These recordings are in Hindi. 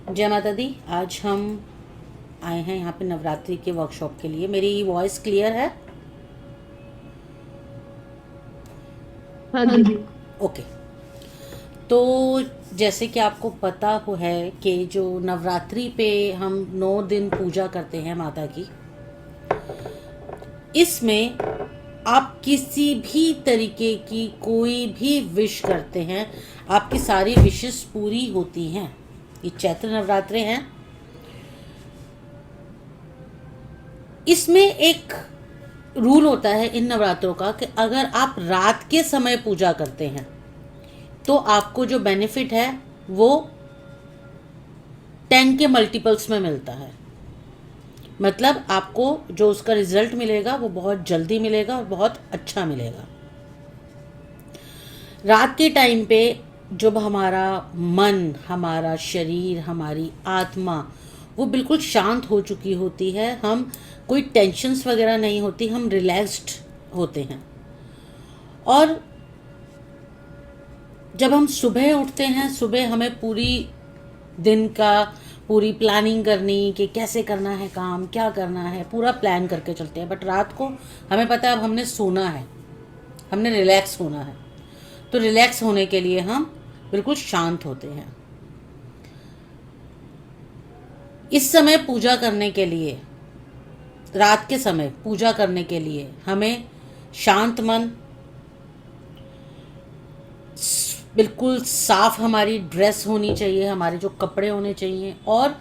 जय माता दी। आज हम आए हैं यहाँ पे नवरात्रि के वर्कशॉप के लिए। मेरी वॉइस क्लियर है? हाँ जी। ओके। तो जैसे कि आपको पता हो है कि जो नवरात्रि पे हम 9 दिन पूजा करते हैं माता की, इसमें आप किसी भी तरीके की कोई भी विश करते हैं, आपकी सारी विशेस पूरी होती हैं। ये चैत्र नवरात्रे हैं। इसमें एक रूल होता है इन नवरात्रों का कि अगर आप रात के समय पूजा करते हैं तो आपको जो बेनिफिट है वो 10 के मल्टीपल्स में मिलता है। मतलब आपको जो उसका रिजल्ट मिलेगा वो बहुत जल्दी मिलेगा और बहुत अच्छा मिलेगा। रात के टाइम पे जब हमारा मन, हमारा शरीर, हमारी आत्मा वो बिल्कुल शांत हो चुकी होती है, हम कोई टेंशन्स वगैरह नहीं होती, हम रिलैक्स्ड होते हैं। और जब हम सुबह उठते हैं, सुबह हमें पूरी दिन का पूरी प्लानिंग करनी कि कैसे करना है काम, क्या करना है, पूरा प्लान करके चलते हैं। बट रात को हमें पता है अब हमने सोना है, हमने रिलैक्स होना है। तो रिलैक्स होने के लिए हम बिल्कुल शांत होते हैं। इस समय पूजा करने के लिए, रात के समय पूजा करने के लिए हमें शांत मन, बिल्कुल साफ हमारी ड्रेस होनी चाहिए, हमारे जो कपड़े होने चाहिए। और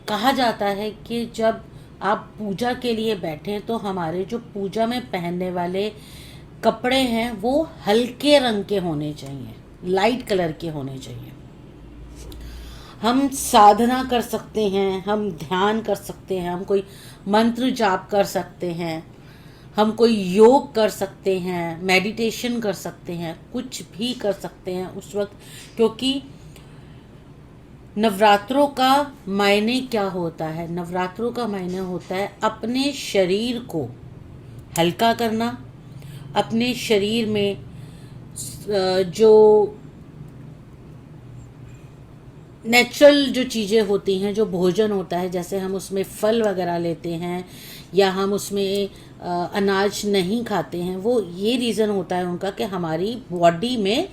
कहा जाता है कि जब आप पूजा के लिए बैठें तो हमारे जो पूजा में पहनने वाले कपड़े हैं वो हल्के रंग के होने चाहिए, लाइट कलर के होने चाहिए। हम साधना कर सकते हैं, हम ध्यान कर सकते हैं, हम कोई मंत्र जाप कर सकते हैं, हम कोई योग कर सकते हैं, मेडिटेशन कर सकते हैं, कुछ भी कर सकते हैं उस वक्त। क्योंकि नवरात्रों का मायने क्या होता है? नवरात्रों का मायने होता है अपने शरीर को हल्का करना, अपने शरीर में जो नेचुरल जो चीज़ें होती हैं, जो भोजन होता है, जैसे हम उसमें फल वगैरह लेते हैं या हम उसमें अनाज नहीं खाते हैं, वो ये रीज़न होता है उनका कि हमारी बॉडी में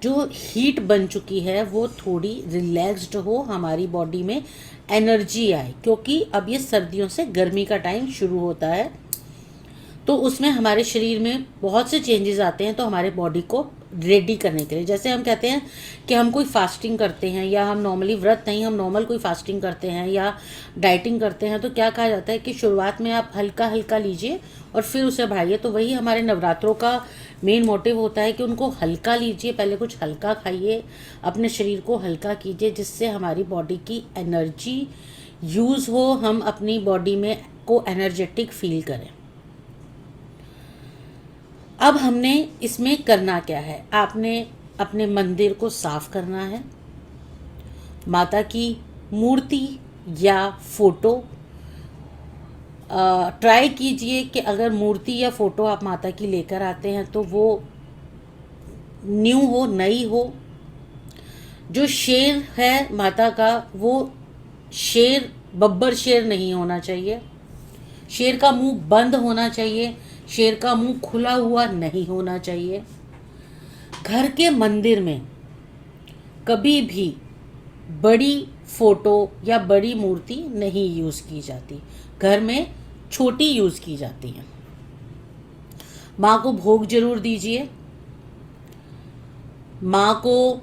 जो हीट बन चुकी है वो थोड़ी रिलैक्स्ड हो, हमारी बॉडी में एनर्जी आए। क्योंकि अब ये सर्दियों से गर्मी का टाइम शुरू होता है, तो उसमें हमारे शरीर में बहुत से चेंजेस आते हैं। तो हमारे बॉडी को रेडी करने के लिए, जैसे हम कहते हैं कि हम कोई फास्टिंग करते हैं या हम नॉर्मली व्रत नहीं, हम नॉर्मल कोई फास्टिंग करते हैं या डाइटिंग करते हैं, तो क्या कहा जाता है कि शुरुआत में आप हल्का हल्का लीजिए और फिर उसे बढ़ाइए। तो वही हमारे नवरात्रों का मेन मोटिव होता है कि उनको हल्का लीजिए, पहले कुछ हल्का खाइए, अपने शरीर को हल्का कीजिए, जिससे हमारी बॉडी की एनर्जी यूज़ हो, हम अपनी बॉडी में को एनर्जेटिक फील करें। अब हमने इसमें करना क्या है? आपने अपने मंदिर को साफ करना है, माता की मूर्ति या फोटो ट्राई कीजिए कि अगर मूर्ति या फोटो आप माता की लेकर आते हैं तो वो न्यू हो, नई हो। जो शेर है माता का, वो शेर बब्बर शेर नहीं होना चाहिए। शेर का मुंह बंद होना चाहिए, शेर का मुंह खुला हुआ नहीं होना चाहिए। घर के मंदिर में कभी भी बड़ी फोटो या बड़ी मूर्ति नहीं यूज़ की जाती, घर में छोटी यूज़ की जाती है। माँ को भोग जरूर दीजिए, माँ को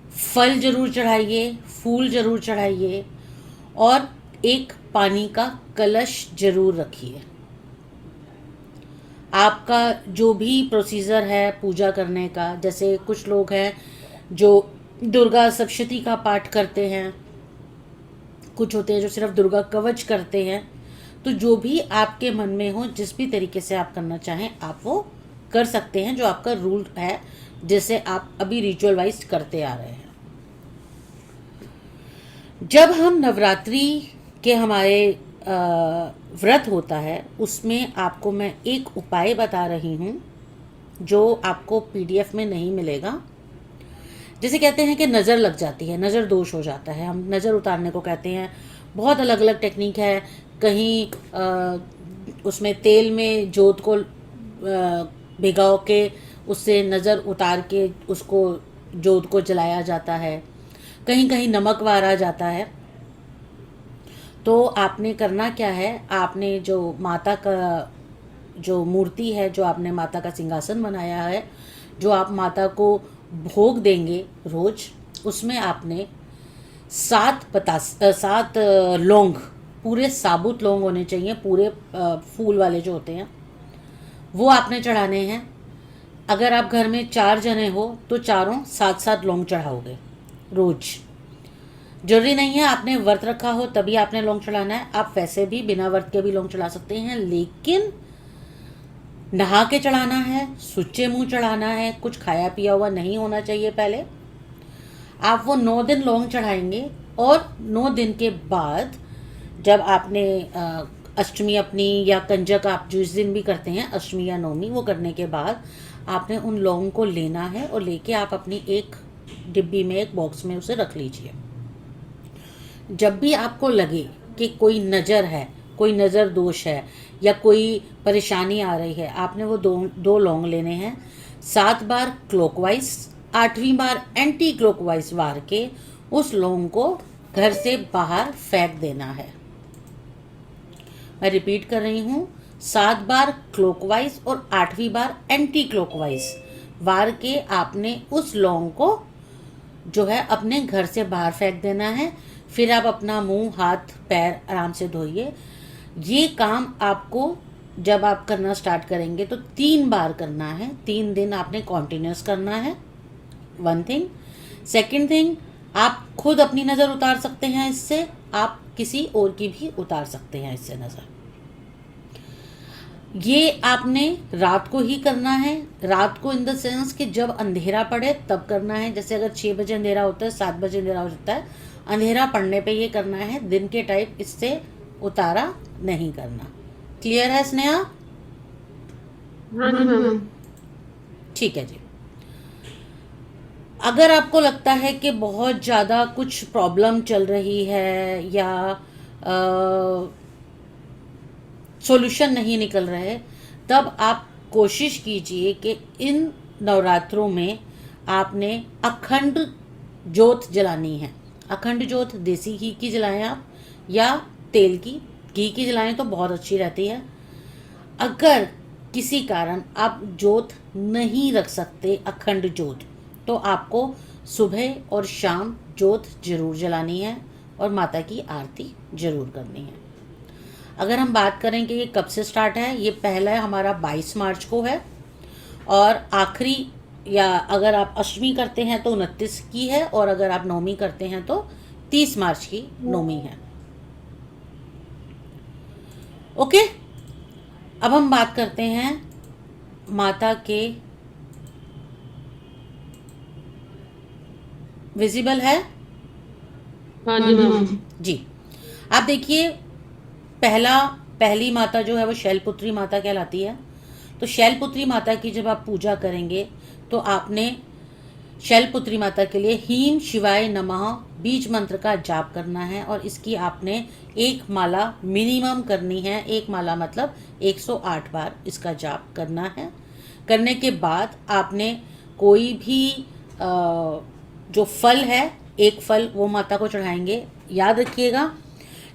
फल जरूर चढ़ाइए, फूल जरूर चढ़ाइए और एक पानी का कलश जरूर रखिए। आपका जो भी प्रोसीजर है पूजा करने का, जैसे कुछ लोग हैं जो दुर्गा सप्तशती का पाठ करते हैं, कुछ होते हैं जो सिर्फ दुर्गा कवच करते हैं। तो जो भी आपके मन में हो, जिस भी तरीके से आप करना चाहें आप वो कर सकते हैं, जो आपका रूल है, जैसे आप अभी रिचुअल वाइज करते आ रहे हैं। जब हम नवरात्रि के हमारे व्रत होता है, उसमें आपको मैं एक उपाय बता रही हूँ जो आपको पीडीएफ में नहीं मिलेगा, जैसे कहते हैं कि नज़र लग जाती है, नज़र दोष हो जाता है, हम नज़र उतारने को कहते हैं। बहुत अलग अलग टेक्निक है। कहीं उसमें तेल में जोत को भिगो के उससे नज़र उतार के उसको जोत को जलाया जाता है, कहीं कहीं नमक वारा जाता है। तो आपने करना क्या है, आपने जो माता का जो मूर्ति है, जो आपने माता का सिंहासन बनाया है, जो आप माता को भोग देंगे रोज, उसमें आपने 7 लौंग, पूरे साबुत लौंग होने चाहिए, पूरे फूल वाले जो होते हैं वो आपने चढ़ाने हैं। अगर आप घर में 4 जने हो तो चारों 7 लौंग चढ़ाओगे रोज। जरूरी नहीं है आपने व्रत रखा हो तभी आपने लौंग चढ़ाना है, आप वैसे भी बिना व्रत के भी लौंग चढ़ा सकते हैं, लेकिन नहा के चढ़ाना है, सुच्चे मुंह चढ़ाना है, कुछ खाया पिया हुआ नहीं होना चाहिए पहले। आप वो 9 दिन लौंग चढ़ाएंगे और 9 दिन के बाद जब आपने अष्टमी अपनी या कंजक आप जिस दिन भी करते हैं, अष्टमी या नवमी, वो करने के बाद आपने उन लौंग को लेना है और लेके आप अपनी एक डिब्बी में, एक बॉक्स में उसे रख लीजिए। जब भी आपको लगे कि कोई नज़र है, कोई नज़र दोष है या कोई परेशानी आ रही है, आपने वो दो लौंग लेने हैं। 7 बार क्लॉकवाइज, 8वीं बार एंटी क्लॉकवाइज वार के उस लौंग को घर से बाहर फेंक देना है। मैं रिपीट कर रही हूँ, 7 बार क्लॉकवाइज और 8वीं बार एंटी क्लॉकवाइज वार के आपने उस लौंग को जो है अपने घर से बाहर फेंक देना है। फिर आप अपना मुंह, हाथ, पैर आराम से धोइए। ये काम आपको जब आप करना स्टार्ट करेंगे तो 3 बार करना है, 3 दिन आपने कॉन्टिन्यूस करना है। 1 थिंग। सेकेंड थिंग, आप खुद अपनी नज़र उतार सकते हैं इससे, आप किसी और की भी उतार सकते हैं इससे नज़र। ये आपने रात को ही करना है, रात को इन द सेंस कि जब अंधेरा पड़े तब करना है। जैसे अगर 6 बजे अंधेरा होता है, 7 बजे अंधेरा हो जाता है, अंधेरा पड़ने पे ये करना है, दिन के टाइम इससे उतारा नहीं करना। क्लियर है स्नेहा? हाँ जी मैम। ठीक है जी। अगर आपको लगता है कि बहुत ज़्यादा कुछ प्रॉब्लम चल रही है या सॉल्यूशन नहीं निकल रहे, तब आप कोशिश कीजिए कि इन नवरात्रों में आपने अखंड जोत जलानी है। अखंड जोत देसी घी की जलाएं आप, या तेल की, घी की जलाएं तो बहुत अच्छी रहती है। अगर किसी कारण आप जोत नहीं रख सकते, अखंड जोत, तो आपको सुबह और शाम जोत जरूर जलानी है और माता की आरती जरूर करनी है। अगर हम बात करें कि ये कब से स्टार्ट है, ये पहला हमारा 22 मार्च को है और आखिरी, या अगर आप अष्टमी करते हैं तो 29 की है, और अगर आप नवमी करते हैं तो 30 मार्च की नवमी है। ओके, अब हम बात करते हैं माता के, विजिबल है? हाँ जी मैम। जी। आप देखिए, पहली माता जो है वो शैलपुत्री माता कहलाती है। तो शैलपुत्री माता की जब आप पूजा करेंगे तो आपने शैलपुत्री माता के लिए हीम शिवाय नमः बीज मंत्र का जाप करना है, और इसकी आपने एक माला मिनिमम करनी है। एक माला मतलब 108 बार इसका जाप करना है। करने के बाद आपने कोई भी जो फल है, एक फल वो माता को चढ़ाएंगे। याद रखिएगा,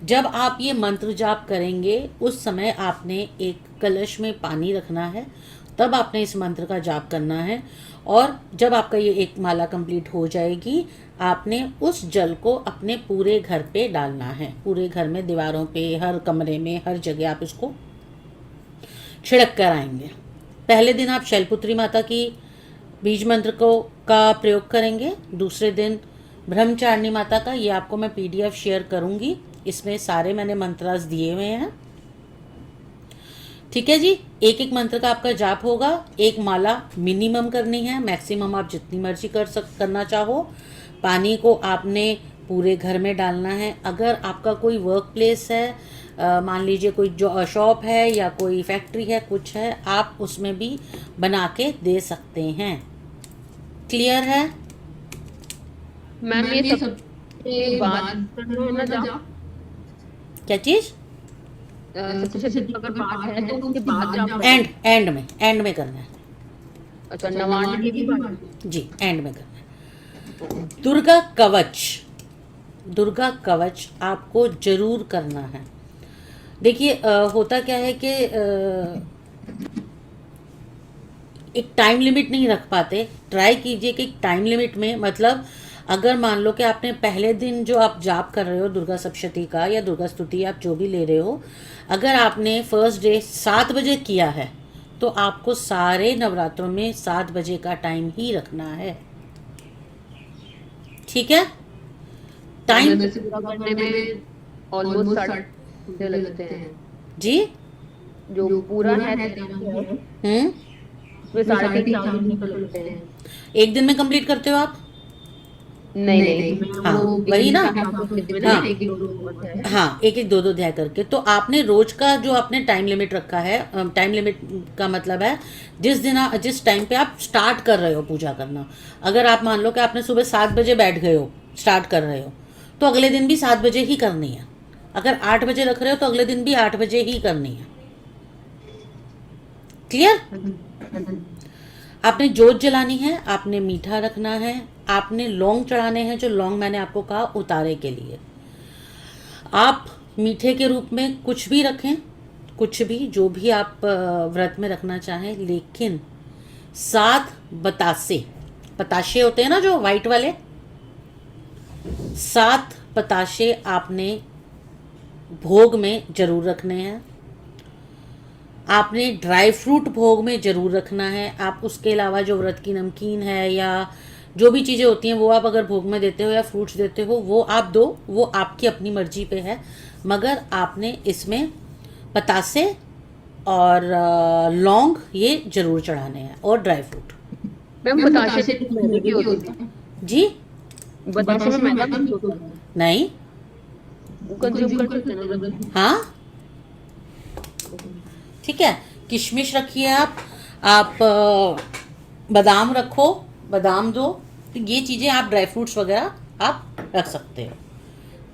जब आप ये मंत्र जाप करेंगे उस समय आपने एक कलश में पानी रखना है, तब आपने इस मंत्र का जाप करना है। और जब आपका ये एक माला कंप्लीट हो जाएगी, आपने उस जल को अपने पूरे घर पे डालना है। पूरे घर में, दीवारों पे, हर कमरे में, हर जगह आप इसको छिड़क कर आएंगे। पहले दिन आप शैलपुत्री माता की बीज मंत्र का प्रयोग करेंगे। दूसरे दिन ब्रह्मचारिणी माता का, ये आपको मैं PDF शेयर करूंगी, इसमें सारे मैंने मंत्रास दिए हुए हैं। ठीक है जी। एक एक मंत्र का आपका जाप होगा। एक माला मिनिमम करनी है, मैक्सिमम आप जितनी मर्जी करना चाहो। पानी को आपने पूरे घर में डालना है। अगर आपका कोई वर्क प्लेस है, मान लीजिए कोई शॉप है या कोई फैक्ट्री है, कुछ है, आप उसमें भी बना के दे सकते हैं। क्लियर है? मैम ये सबसे बाद करना है ना जा क्या चीज? सप्तशती अगर पाठ है तो उसके बाद जाप एंड करना है। एंड में करना है। अच्छा नवान्न की भी पाठ जी, एंड में करना है। दुर्गा कवच, दुर्गा कवच आपको जरूर करना है। देखिए होता क्या है कि एक टाइम लिमिट नहीं रख पाते। ट्राई कीजिए कि एक टाइम लिमिट में, मतलब अगर मान लो कि आपने पहले दिन जो आप जाप कर रहे हो दुर्गा सप्तशती का या दुर्गा स्तुति आप जो भी ले रहे हो, अगर आपने फर्स्ट डे 7 बजे किया है तो आपको सारे नवरात्रों में 7 बजे का टाइम ही रखना है। ठीक है? टाइम जैसे पूरा करने में ऑलमोस्ट 60 घंटे लगते हैं। जी। जो पूरा है 13 है हम्म। उसमें 3.5 4 घंटे तो लगते हैं। एक दिन में कंप्लीट करते हो आप? नहीं नहीं मैं हाँ, वो वही एक ना। एक हाफ लेते हैं हाँ ना एक एक दो होता है। हाँ, एक एक दो दो अध्याय करके। तो आपने रोज का जो आपने टाइम लिमिट रखा है, टाइम लिमिट का मतलब है जिस दिन जिस टाइम पे आप स्टार्ट कर रहे हो पूजा करना। अगर आप मान लो कि आपने सुबह 7 बजे बैठ गए हो, स्टार्ट कर रहे हो, तो अगले दिन भी 7 बजे ही करनी है। अगर 8 बजे रख रहे हो तो अगले दिन भी 8 बजे ही करनी है। क्लियर? आपने जोत जलानी है, आपने मीठा रखना है, आपने लौंग चढ़ाने हैं, जो लौंग मैंने आपको कहा उतारे के लिए। आप मीठे के रूप में कुछ भी रखें, कुछ भी जो भी आप व्रत में रखना चाहें, लेकिन 7 बतासे, पताशे होते हैं ना जो वाइट वाले, 7 बताशे आपने भोग में जरूर रखने हैं। आपने ड्राई फ्रूट भोग में ज़रूर रखना है। आप उसके अलावा जो व्रत की नमकीन है या जो भी चीज़ें होती हैं वो आप अगर भोग में देते हो या फ्रूट्स देते हो वो आप दो, वो आपकी अपनी मर्जी पे है। मगर आपने इसमें पतासे और लौंग ये ज़रूर चढ़ाने हैं और ड्राई फ्रूट। मैम बताशे मैदे की होती है। जी? बताशे में मैदा भी होता है। नहीं। वो कंज्यूम कर सकते हैं ना। हाँ, ठीक है। किशमिश रखिए आप बादाम रखो, बादाम दो। तो ये चीज़ें आप ड्राई फ्रूट्स वगैरह आप रख सकते हो।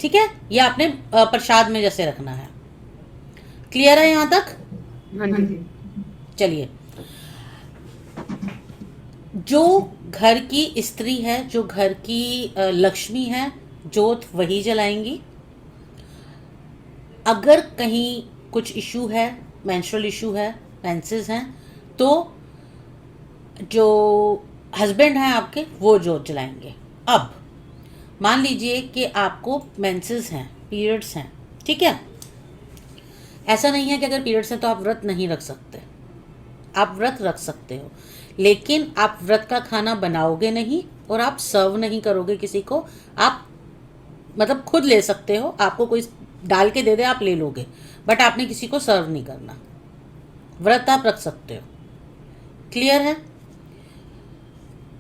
ठीक है? ये आपने प्रसाद में जैसे रखना है। क्लियर है यहाँ तक? हाँ जी। चलिए, जो घर की स्त्री है, जो घर की लक्ष्मी है, जोत वही जलाएंगी। अगर कहीं कुछ इशू है, मेंस्ट्रुअल इशू है, मेंसेस हैं, तो जो हस्बैंड हैं आपके वो जोत जलाएंगे। अब मान लीजिए कि आपको मेंसेस हैं, पीरियड्स हैं, ठीक है? ऐसा नहीं है कि अगर पीरियड्स हैं तो आप व्रत नहीं रख सकते। आप व्रत रख सकते हो, लेकिन आप व्रत का खाना बनाओगे नहीं और आप सर्व नहीं करोगे किसी को। आप मतलब खुद ले सकते हो, आपको कोई डाल के दे दे आप ले लोगे, बट आपने किसी को सर्व नहीं करना। व्रत आप रख सकते हो। क्लियर है?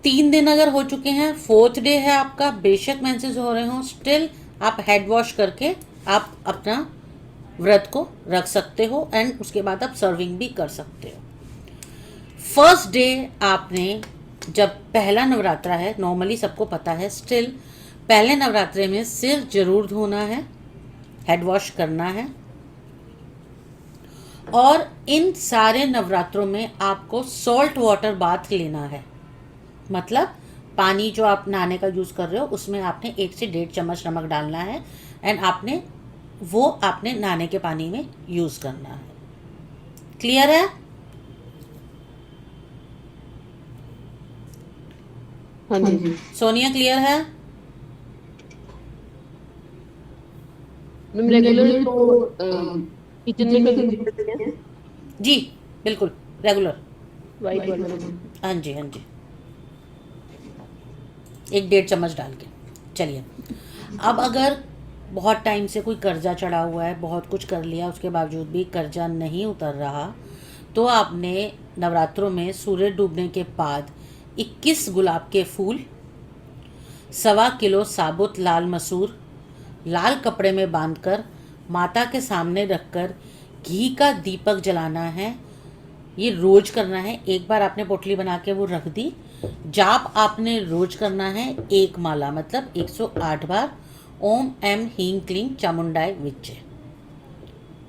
3 दिन अगर हो चुके हैं, 4th डे है आपका, बेशक मेंसेस हो रहे हो, स्टिल आप हेड वॉश करके आप अपना व्रत को रख सकते हो एंड उसके बाद आप सर्विंग भी कर सकते हो। फर्स्ट डे आपने, जब पहला नवरात्रा है, नॉर्मली सबको पता है, स्टिल पहले नवरात्रे में सिर जरूर धोना है, हेड वॉश करना है। और इन सारे नवरात्रों में आपको सॉल्ट वाटर बाथ लेना है। मतलब पानी जो आप नहाने का यूज़ कर रहे हो उसमें आपने 1 से 1.5 चम्मच नमक डालना है एंड आपने नहाने के पानी में यूज़ करना है। क्लियर है? हाँ जी। सोनिया क्लियर है? मैम रेगुलर तो किचन में कंज्यूम करते हैं जी बिल्कुल, रेगुलर। वाइट वाला। हाँ जी, हाँ जी, 1-1.5 चम्मच डाल के। चलिए, अब अगर बहुत टाइम से कोई कर्जा चढ़ा हुआ है, बहुत कुछ कर लिया, उसके बावजूद भी कर्जा नहीं उतर रहा, तो आपने नवरात्रों में सूरज डूबने के बाद 21 गुलाब के फूल, 1.25 किलो साबुत लाल मसूर लाल कपड़े में बांधकर माता के सामने रखकर घी का दीपक जलाना है। ये रोज करना है। एक बार आपने पोटली बना के वो रख दी, जाप आपने रोज करना है 1 माला, मतलब 108 बार ओम एम हीं क्लीं चामुंडाय विच्चे।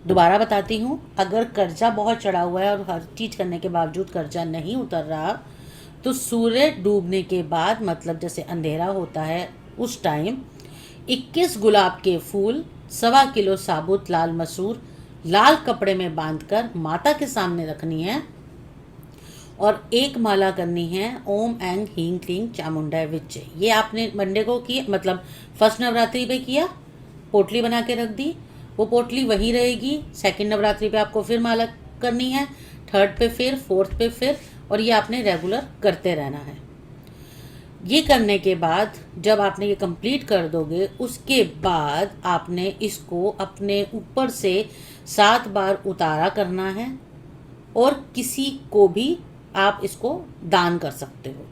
दोबारा बताती हूँ, अगर कर्जा बहुत चढ़ा हुआ है और हर चीज़ करने के बावजूद कर्जा नहीं उतर रहा, तो सूर्य डूबने के बाद, मतलब जैसे अंधेरा होता है उस टाइम 21 गुलाब के फूल, 1.25 किलो साबुत लाल मसूर लाल कपड़े में बांधकर माता के सामने रखनी है और 1 माला करनी है ओम एंग हीं क्लीं चामुंडाय विच्चे। ये आपने मंडे को किया, मतलब फर्स्ट नवरात्रि पे किया, पोटली बना के रख दी, वो पोटली वहीं रहेगी। सेकंड नवरात्रि पे आपको फिर माला करनी है, थर्ड पे फिर, फोर्थ पे फिर, और ये आपने रेगुलर करते रहना है। ये करने के बाद जब आपने ये कंप्लीट कर दोगे, उसके बाद आपने इसको अपने ऊपर से 7 बार उतारा करना है और किसी को भी आप इसको दान कर सकते हो,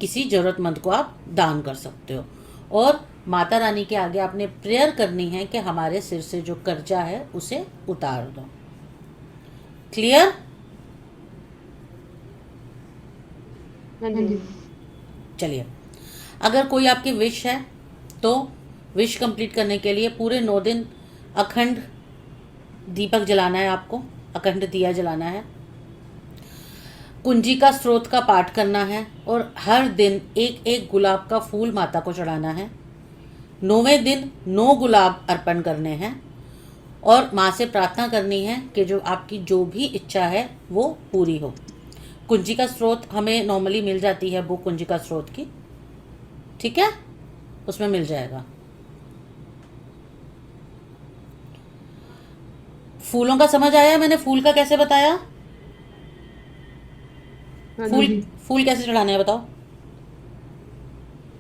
किसी ज़रूरतमंद को आप दान कर सकते हो। और माता रानी के आगे आपने प्रेयर करनी है कि हमारे सिर से जो कर्जा है उसे उतार दो। क्लियर? हाँ जी। चलिए, अगर कोई आपकी विश है तो विश कंप्लीट करने के लिए पूरे 9 दिन अखंड दीपक जलाना है, आपको अखंड दिया जलाना है, कुंजी का स्रोत का पाठ करना है और हर दिन 1-1 गुलाब का फूल माता को चढ़ाना है। 9वें दिन 9 गुलाब अर्पण करने हैं और माँ से प्रार्थना करनी है कि जो आपकी जो भी इच्छा है वो पूरी हो। कुंजी का स्रोत हमें नॉर्मली मिल जाती है, बुक कुंजी का स्रोत की, ठीक है, उसमें मिल जाएगा। फूलों का समझ आया? मैंने फूल का कैसे बताया? हाँ फूल जी। फूल कैसे चढ़ाने हैं बताओ?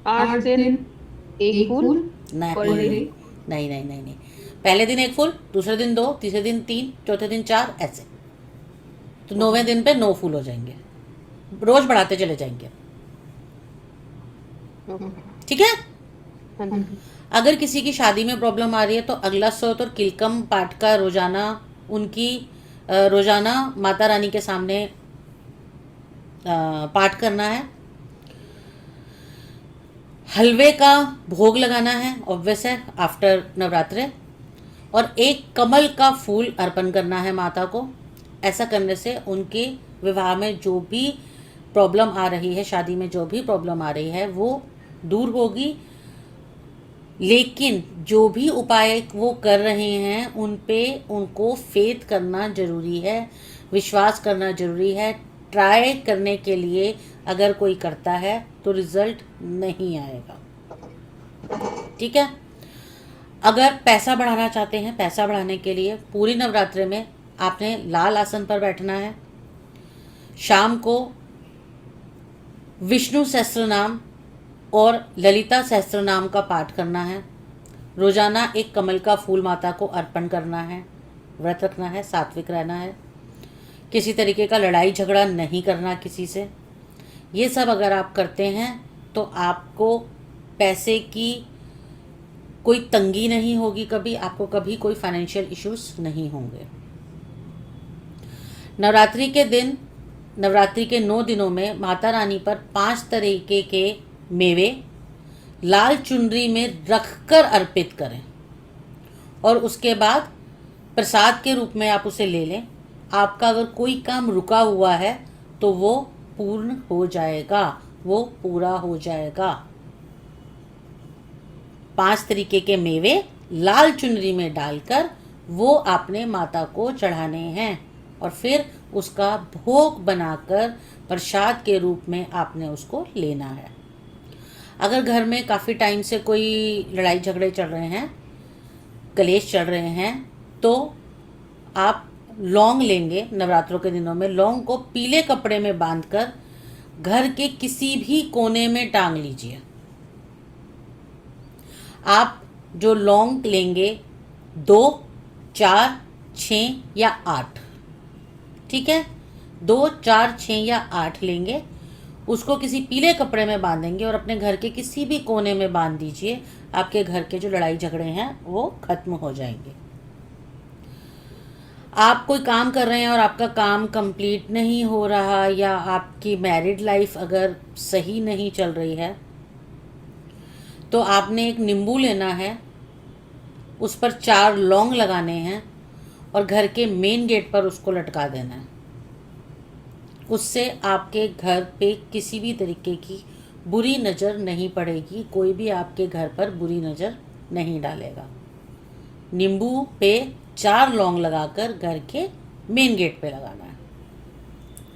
8 दिन एक फूल नहीं पर डे। नहीं नहीं नहीं नहीं, पहले दिन 1 फूल, दूसरे दिन 2, तीसरे दिन 3, चौथे दिन 4, ऐसे। तो 9वें दिन पे 9 फूल हो जाएंगे, रोज बढ़ाते चले जाएंगे, ठीक है। हाँ जी। अगर किसी की शादी में प्रॉब्लम आ रही है तो अगला स्रोत और किलकम पाठ का रोजाना उनकी रोजाना माता रानी के सामने पाठ करना है। हलवे का भोग लगाना है, ऑब्वियस है, आफ्टर नवरात्रे, और 1 कमल का फूल अर्पण करना है माता को। ऐसा करने से उनके विवाह में जो भी प्रॉब्लम आ रही है, शादी में जो भी प्रॉब्लम आ रही है, वो दूर होगी। लेकिन जो भी उपाय वो कर रहे हैं उन पे उनको फेथ करना ज़रूरी है, विश्वास करना ज़रूरी है। ट्राई करने के लिए अगर कोई करता है तो रिज़ल्ट नहीं आएगा, ठीक है। अगर पैसा बढ़ाना चाहते हैं, पैसा बढ़ाने के लिए पूरी नवरात्रि में आपने लाल आसन पर बैठना है। शाम को विष्णु सहस्त्र नाम और ललिता सहस्त्र नाम का पाठ करना है। रोजाना 1 कमल का फूल माता को अर्पण करना है। व्रत रखना है, सात्विक रहना है, किसी तरीके का लड़ाई झगड़ा नहीं करना किसी से। ये सब अगर आप करते हैं तो आपको पैसे की कोई तंगी नहीं होगी, कभी आपको कभी कोई फाइनेंशियल इश्यूज नहीं होंगे। नवरात्रि के दिन, नवरात्रि के 9 दिनों में माता रानी पर 5 तरीके के मेवे लाल चुनरी में रखकर अर्पित करें और उसके बाद प्रसाद के रूप में आप उसे ले लें। आपका अगर कोई काम रुका हुआ है तो वो पूर्ण हो जाएगा, वो पूरा हो जाएगा। 5 तरीके के मेवे लाल चुनरी में डालकर वो आपने माता को चढ़ाने हैं और फिर उसका भोग बनाकर प्रसाद के रूप में आपने उसको लेना है। अगर घर में काफ़ी टाइम से कोई लड़ाई झगड़े चल रहे हैं, कलेश चल रहे हैं, तो आप लौंग लेंगे। नवरात्रों के दिनों में लौंग को पीले कपड़े में बांधकर घर के किसी भी कोने में टांग लीजिए। आप जो लौंग लेंगे 2, 4, 6 या 8, ठीक है, 2, 4, 6 या 8 लेंगे, उसको किसी पीले कपड़े में बांधेंगे और अपने घर के किसी भी कोने में बांध दीजिए। आपके घर के जो लड़ाई झगड़े हैं वो खत्म हो जाएंगे। आप कोई काम कर रहे हैं और आपका काम कंप्लीट नहीं हो रहा, या आपकी मैरिड लाइफ अगर सही नहीं चल रही है, तो आपने एक नींबू लेना है, उस पर 4 लौंग लगाने हैं और घर के मेन गेट पर उसको लटका देना है। उससे आपके घर पे किसी भी तरीके की बुरी नज़र नहीं पड़ेगी, कोई भी आपके घर पर बुरी नज़र नहीं डालेगा। नींबू पे 4 लौंग लगाकर घर के मेन गेट पे लगाना है।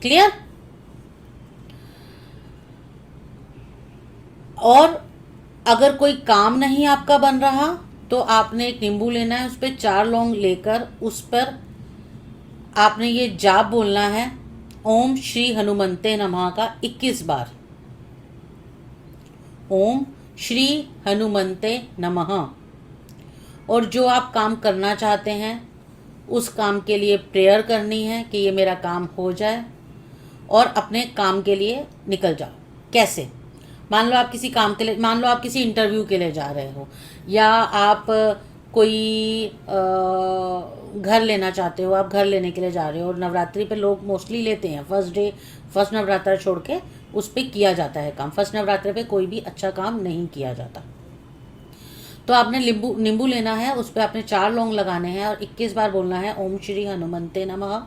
क्लियर? और अगर कोई काम नहीं आपका बन रहा, तो आपने एक नींबू लेना है, उस पर 4 लौंग लेकर उस पर आपने ये जाप बोलना है, ओम श्री हनुमंते नमः का 21 बार। ओम श्री हनुमंते नमः। और जो आप काम करना चाहते हैं उस काम के लिए प्रेयर करनी है कि ये मेरा काम हो जाए, और अपने काम के लिए निकल जाओ। कैसे? मान लो आप किसी काम के लिए, मान लो आप किसी इंटरव्यू के लिए जा रहे हो, या आप कोई घर लेना चाहते हो, आप घर लेने के लिए जा रहे हो। और नवरात्रि पे लोग मोस्टली लेते हैं, फर्स्ट नवरात्र छोड़ के उस पर किया जाता है काम। फर्स्ट नवरात्र पे कोई भी अच्छा काम नहीं किया जाता। तो आपने नींबू लेना है, उस पर आपने 4 लौंग लगाने हैं और 21 बार बोलना है, ओम श्री हनुमंते नमः,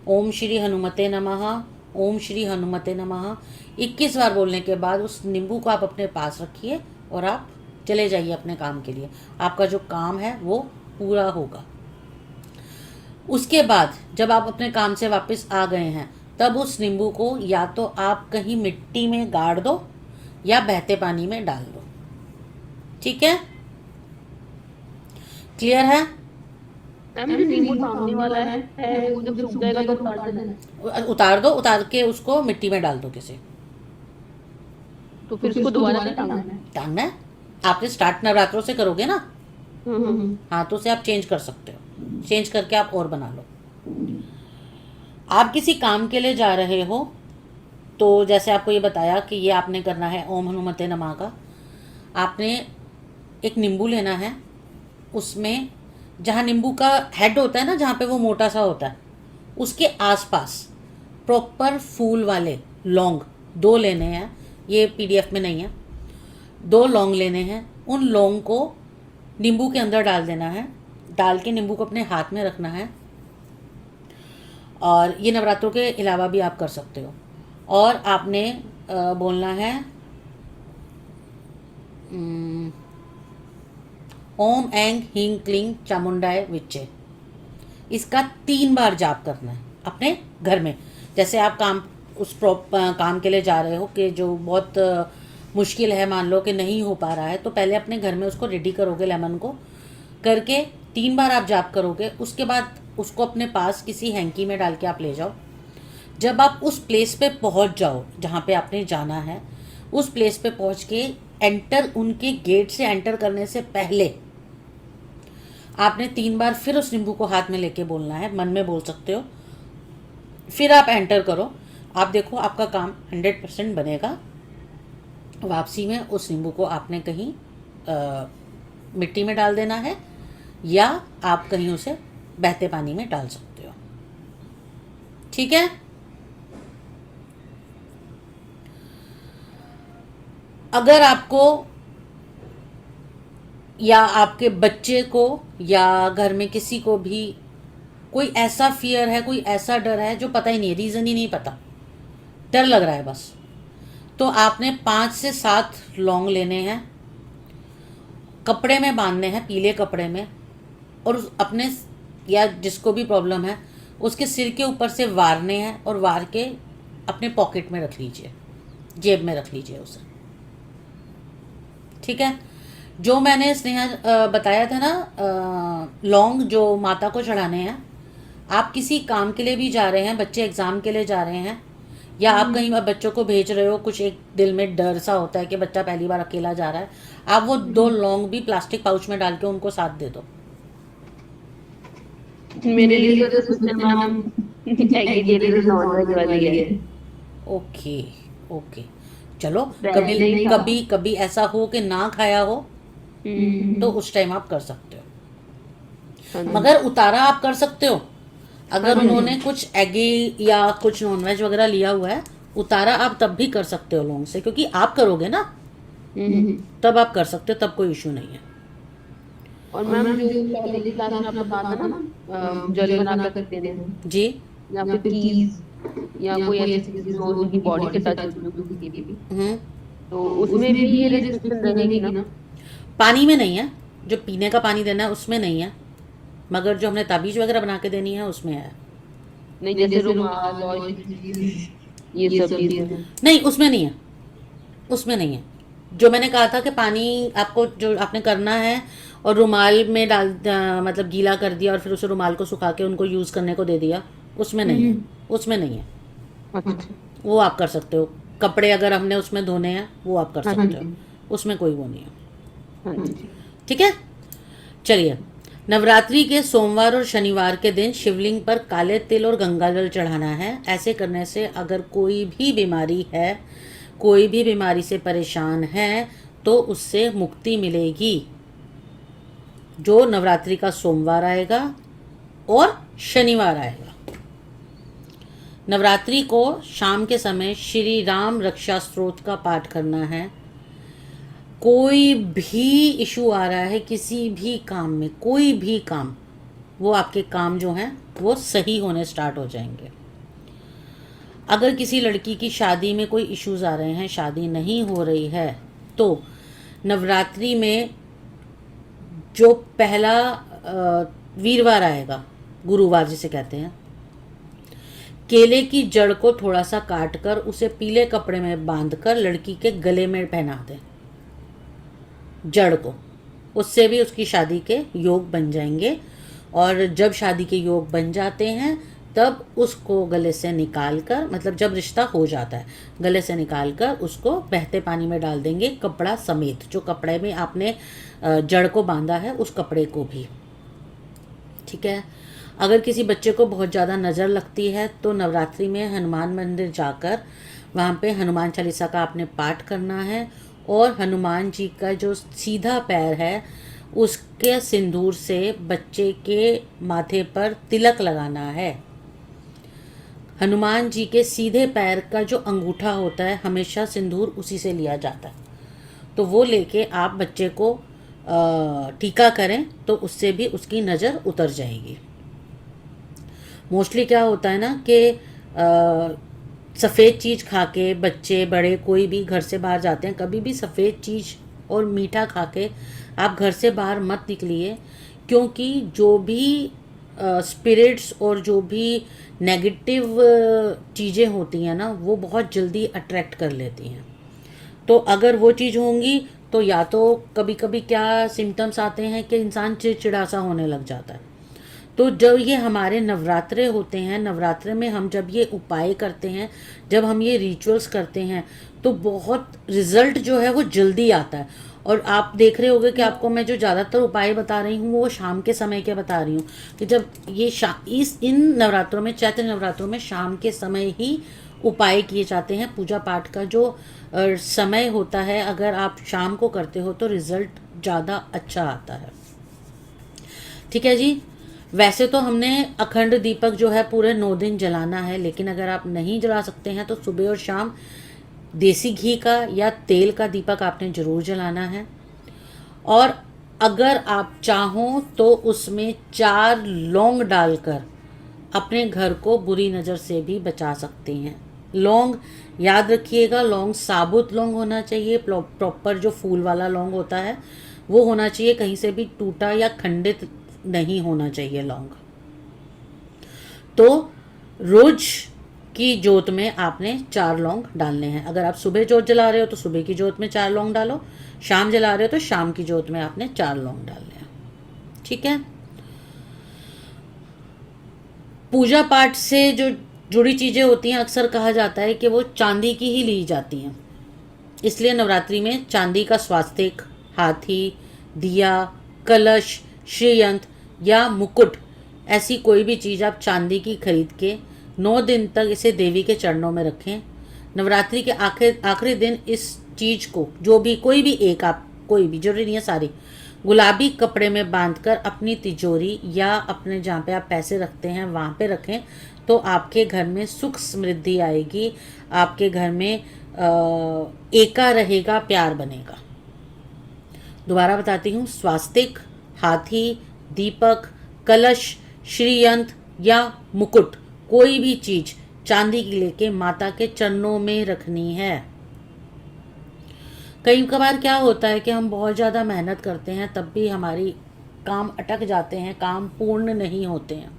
ओम श्री हनुमते नमः, ओम श्री हनुमते नमः। 21 बार बोलने के बाद उस नींबू को आप अपने पास रखिए और आप चले जाइए अपने काम के लिए। आपका जो काम है वो पूरा होगा। उसके बाद जब आप अपने काम से वापस आ गए हैं, तब उस नींबू को या तो आप कहीं मिट्टी में गाड़ दो या बहते पानी में डाल दो। ठीक है? क्लियर है? नींबू सामने वाला है, वो जब सूख जाएगा तो उतार देना है। उतार दो, उतार के उसको मिट्टी में डाल दो किसी। तो फिर उसको दोबारा नहीं टांगना है? टांगना है। आपने स्टार्ट नवरात्रों से करोगे ना, हाथों से आप चेंज कर सकते हो, चेंज करके आप और बना लो। आप किसी काम के लिए जा रहे हो, तो जैसे आपको ये बताया कि ये आपने करना है ओम हनुमते नमः का। आपने एक नींबू लेना है, उसमें जहाँ नींबू का हेड होता है ना, जहाँ पे वो मोटा सा होता है, उसके आसपास प्रॉपर फूल वाले लौंग 2 लेने हैं। ये पीडीएफ में नहीं है। 2 लौंग लेने हैं, उन लौंग को नींबू के अंदर डाल देना है। डाल के नींबू को अपने हाथ में रखना है, और ये नवरात्रों के अलावा भी आप कर सकते हो। और आपने बोलना है ओम ऐंग हींग क्लींग चामुंडाय विच्चे। इसका 3 बार जाप करना है अपने घर में। जैसे आप काम के लिए जा रहे हो कि जो बहुत मुश्किल है, मान लो कि नहीं हो पा रहा है, तो पहले अपने घर में उसको रेडी करोगे, लेमन को करके 3 बार आप जाप करोगे। उसके बाद उसको अपने पास किसी हैंकी में डाल के आप ले जाओ। जब आप उस प्लेस पे पहुंच जाओ जहाँ पे आपने जाना है, उस प्लेस पे पहुंच के उनके गेट से एंटर करने से पहले आपने 3 बार फिर उस नींबू को हाथ में लेके बोलना है, मन में बोल सकते हो। फिर आप एंटर करो, आप देखो आपका काम 100% बनेगा। वापसी में उस नींबू को आपने कहीं मिट्टी में डाल देना है, या आप कहीं उसे बहते पानी में डाल सकते हो। ठीक है? अगर आपको या आपके बच्चे को या घर में किसी को भी कोई ऐसा फियर है, कोई ऐसा डर है जो पता ही नहीं है, रीज़न ही नहीं पता, डर लग रहा है बस, तो आपने 5 से 7 लौंग लेने हैं, कपड़े में बांधने हैं, पीले कपड़े में, और अपने या जिसको भी प्रॉब्लम है उसके सिर के ऊपर से वारने हैं, और वार के अपने पॉकेट में रख लीजिए, जेब में रख लीजिए उसे। ठीक है? जो मैंने स्नेहा बताया था ना, लौंग जो माता को चढ़ाने हैं, आप किसी काम के लिए भी जा रहे हैं, बच्चे एग्ज़ाम के लिए जा रहे हैं, या आप कहीं बच्चों को भेज रहे हो, कुछ एक दिल में डर सा होता है कि बच्चा पहली बार अकेला जा रहा है, आप वो 2 लौंग भी प्लास्टिक पाउच में डाल के उनको साथ दे दो। मेरे लिए तो मैम नॉन-वेज वाली है। ओके ओके, चलो कभी कभी कभी ऐसा हो कि ना खाया हो, तो उस टाइम आप कर सकते हो। मगर उतारा आप कर सकते हो, अगर उन्होंने कुछ एगी या कुछ नॉनवेज वगैरह लिया हुआ है, उतारा, आप तब भी कर सकते हो लौंग से, क्योंकि आप करोगे ना, तब आप कर सकते हो, तब कोई इशू नहीं है। और मैम जो पहले की क्लास में आपने कहा था ना, जल बना कर देते हैं जी। या फिर कीज या कोई ऐसी चीज जो उनकी बॉडी से टच होती है किसी की भी, तो उसमें भी ये रेस्ट्रिक्शन रहेगी ना? पानी में नहीं है, जो पीने का पानी देना है उसमें नहीं है, मगर जो हमने ताबीज वगैरह बना के देनी है उसमें है। नहीं जैसे रुमाल और ये सब चीजें। नहीं, उसमें नहीं है, उसमें नहीं है। जो मैंने कहा था कि पानी आपको जो आपने करना है और रुमाल में मतलब गीला कर दिया और फिर उसे रुमाल को सुखा के उनको यूज़ करने को दे दिया, उसमें नहीं है, उसमें नहीं है। अच्छा। वो आप कर सकते हो। कपड़े अगर हमने उसमें धोने हैं वो आप कर सकते हो, उसमें कोई वो नहीं है। हाँ जी। ठीक है, चलिए। नवरात्रि के सोमवार और शनिवार के दिन शिवलिंग पर काले तिल और गंगाजल चढ़ाना है। ऐसे करने से अगर कोई भी बीमारी है, कोई भी बीमारी से परेशान है, तो उससे मुक्ति मिलेगी। जो नवरात्रि का सोमवार आएगा और शनिवार आएगा। नवरात्रि को शाम के समय श्री राम रक्षा स्तोत्र का पाठ करना है। कोई भी इशू आ रहा है किसी भी काम में, कोई भी काम, वो आपके काम जो हैं वो सही होने स्टार्ट हो जाएंगे। अगर किसी लड़की की शादी में कोई इश्यूज आ रहे हैं, शादी नहीं हो रही है, तो नवरात्रि में जो पहला वीरवार आएगा, गुरुवार जिसे कहते हैं, केले की जड़ को थोड़ा सा काट कर उसे पीले कपड़े में बांधकर लड़की के गले में पहना दें, जड़ को। उससे भी उसकी शादी के योग बन जाएंगे। और जब शादी के योग बन जाते हैं तब उसको गले से निकाल कर, मतलब जब रिश्ता हो जाता है, गले से निकाल कर उसको बहते पानी में डाल देंगे, कपड़ा समेत, जो कपड़े में आपने जड़ को बांधा है उस कपड़े को भी। ठीक है। अगर किसी बच्चे को बहुत ज़्यादा नज़र लगती है तो नवरात्रि में हनुमान मंदिर जाकर वहाँ पे हनुमान चालीसा का आपने पाठ करना है, और हनुमान जी का जो सीधा पैर है उसके सिंदूर से बच्चे के माथे पर तिलक लगाना है। हनुमान जी के सीधे पैर का जो अंगूठा होता है हमेशा सिंदूर उसी से लिया जाता है, तो वो लेके आप बच्चे को टीका करें तो उससे भी उसकी नज़र उतर जाएगी। मोस्टली क्या होता है ना कि सफ़ेद चीज़ खा के बच्चे बड़े कोई भी घर से बाहर जाते हैं, कभी भी सफ़ेद चीज़ और मीठा खा के आप घर से बाहर मत निकलिए, क्योंकि जो भी स्पिरिट्स और जो भी नेगेटिव चीज़ें होती हैं ना वो बहुत जल्दी अट्रैक्ट कर लेती हैं। तो अगर वो चीज़ होंगी तो या तो कभी कभी क्या सिम्टम्स आते हैं कि इंसान चिड़चिड़ा सा होने लग जाता है। तो जब ये हमारे नवरात्रे होते हैं, नवरात्रे में हम जब ये उपाय करते हैं, जब हम ये रिचुअल्स करते हैं, तो बहुत रिजल्ट जो है वो जल्दी आता है। और आप देख रहे होंगे कि आपको मैं जो ज़्यादातर उपाय बता रही हूँ वो शाम के समय के बता रही हूँ, कि जब ये इन नवरात्रों में, चैत्र नवरात्रों में शाम के समय ही उपाय किए जाते हैं। पूजा पाठ का जो समय होता है, अगर आप शाम को करते हो तो रिजल्ट ज़्यादा अच्छा आता है। ठीक है जी। वैसे तो हमने अखंड दीपक जो है पूरे 9 दिन जलाना है, लेकिन अगर आप नहीं जला सकते हैं तो सुबह और शाम देसी घी का या तेल का दीपक आपने ज़रूर जलाना है। और अगर आप चाहो तो उसमें 4 लौंग डालकर अपने घर को बुरी नज़र से भी बचा सकते हैं। लौंग याद रखिएगा, लौंग साबुत लौंग होना चाहिए, प्रॉपर जो फूल वाला लौंग होता है वो होना चाहिए, कहीं से भी टूटा या खंडित नहीं होना चाहिए लौंग। तो रोज की जोत में आपने 4 लौंग डालने हैं। अगर आप सुबह जोत जला रहे हो तो सुबह की जोत में 4 लौंग डालो, शाम जला रहे हो तो शाम की जोत में आपने 4 लौंग डालने हैं। ठीक है। पूजा पाठ से जो जुड़ी चीज़ें होती हैं अक्सर कहा जाता है कि वो चांदी की ही ली जाती हैं, इसलिए नवरात्रि में चांदी का स्वास्तिक, हाथी, दिया, कलश, श्रीयंत्र या मुकुट, ऐसी कोई भी चीज़ आप चांदी की खरीद के 9 दिन तक इसे देवी के चरणों में रखें। नवरात्रि के आखिरी दिन इस चीज़ को, जो भी कोई भी एक, आप कोई भी, जरूरी नहीं है सारी, गुलाबी कपड़े में बांधकर अपनी तिजोरी या अपने जहाँ पे आप पैसे रखते हैं वहाँ पे रखें, तो आपके घर में सुख समृद्धि आएगी, आपके घर में एका रहेगा, प्यार बनेगा। दोबारा बताती हूँ, स्वास्तिक, हाथी, दीपक, कलश, श्रीयंत्र या मुकुट, कोई भी चीज चांदी की लेके माता के चरणों में रखनी है। कई कबार क्या होता है कि हम बहुत ज़्यादा मेहनत करते हैं तब भी हमारी काम अटक जाते हैं, काम पूर्ण नहीं होते हैं।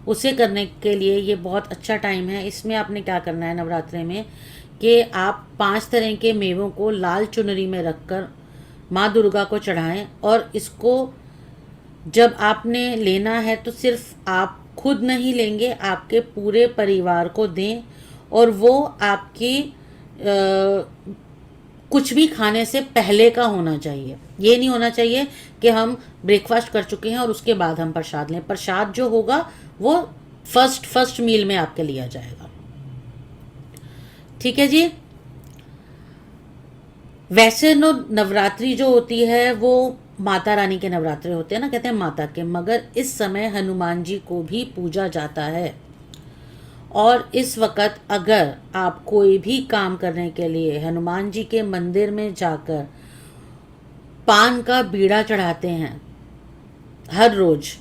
उसे करने के लिए ये बहुत अच्छा टाइम है। इसमें आपने क्या करना है नवरात्रि में कि आप 5 तरह के मेवों को लाल चुनरी में रखकर माँ दुर्गा को चढ़ाएं, और इसको जब आपने लेना है तो सिर्फ आप खुद नहीं लेंगे, आपके पूरे परिवार को दें, और वो आपकी कुछ भी खाने से पहले का होना चाहिए। ये नहीं होना चाहिए कि हम ब्रेकफास्ट कर चुके हैं और उसके बाद हम प्रसाद लें। प्रसाद जो होगा वो फर्स्ट मील में आपके लिया जाएगा। ठीक है जी। वैसे नवरात्रि जो होती है वो माता रानी के नवरात्रे होते हैं ना, कहते हैं माता के, मगर इस समय हनुमान जी को भी पूजा जाता है। और इस वक्त अगर आप कोई भी काम करने के लिए हनुमान जी के मंदिर में जाकर पान का बीड़ा चढ़ाते हैं हर रोज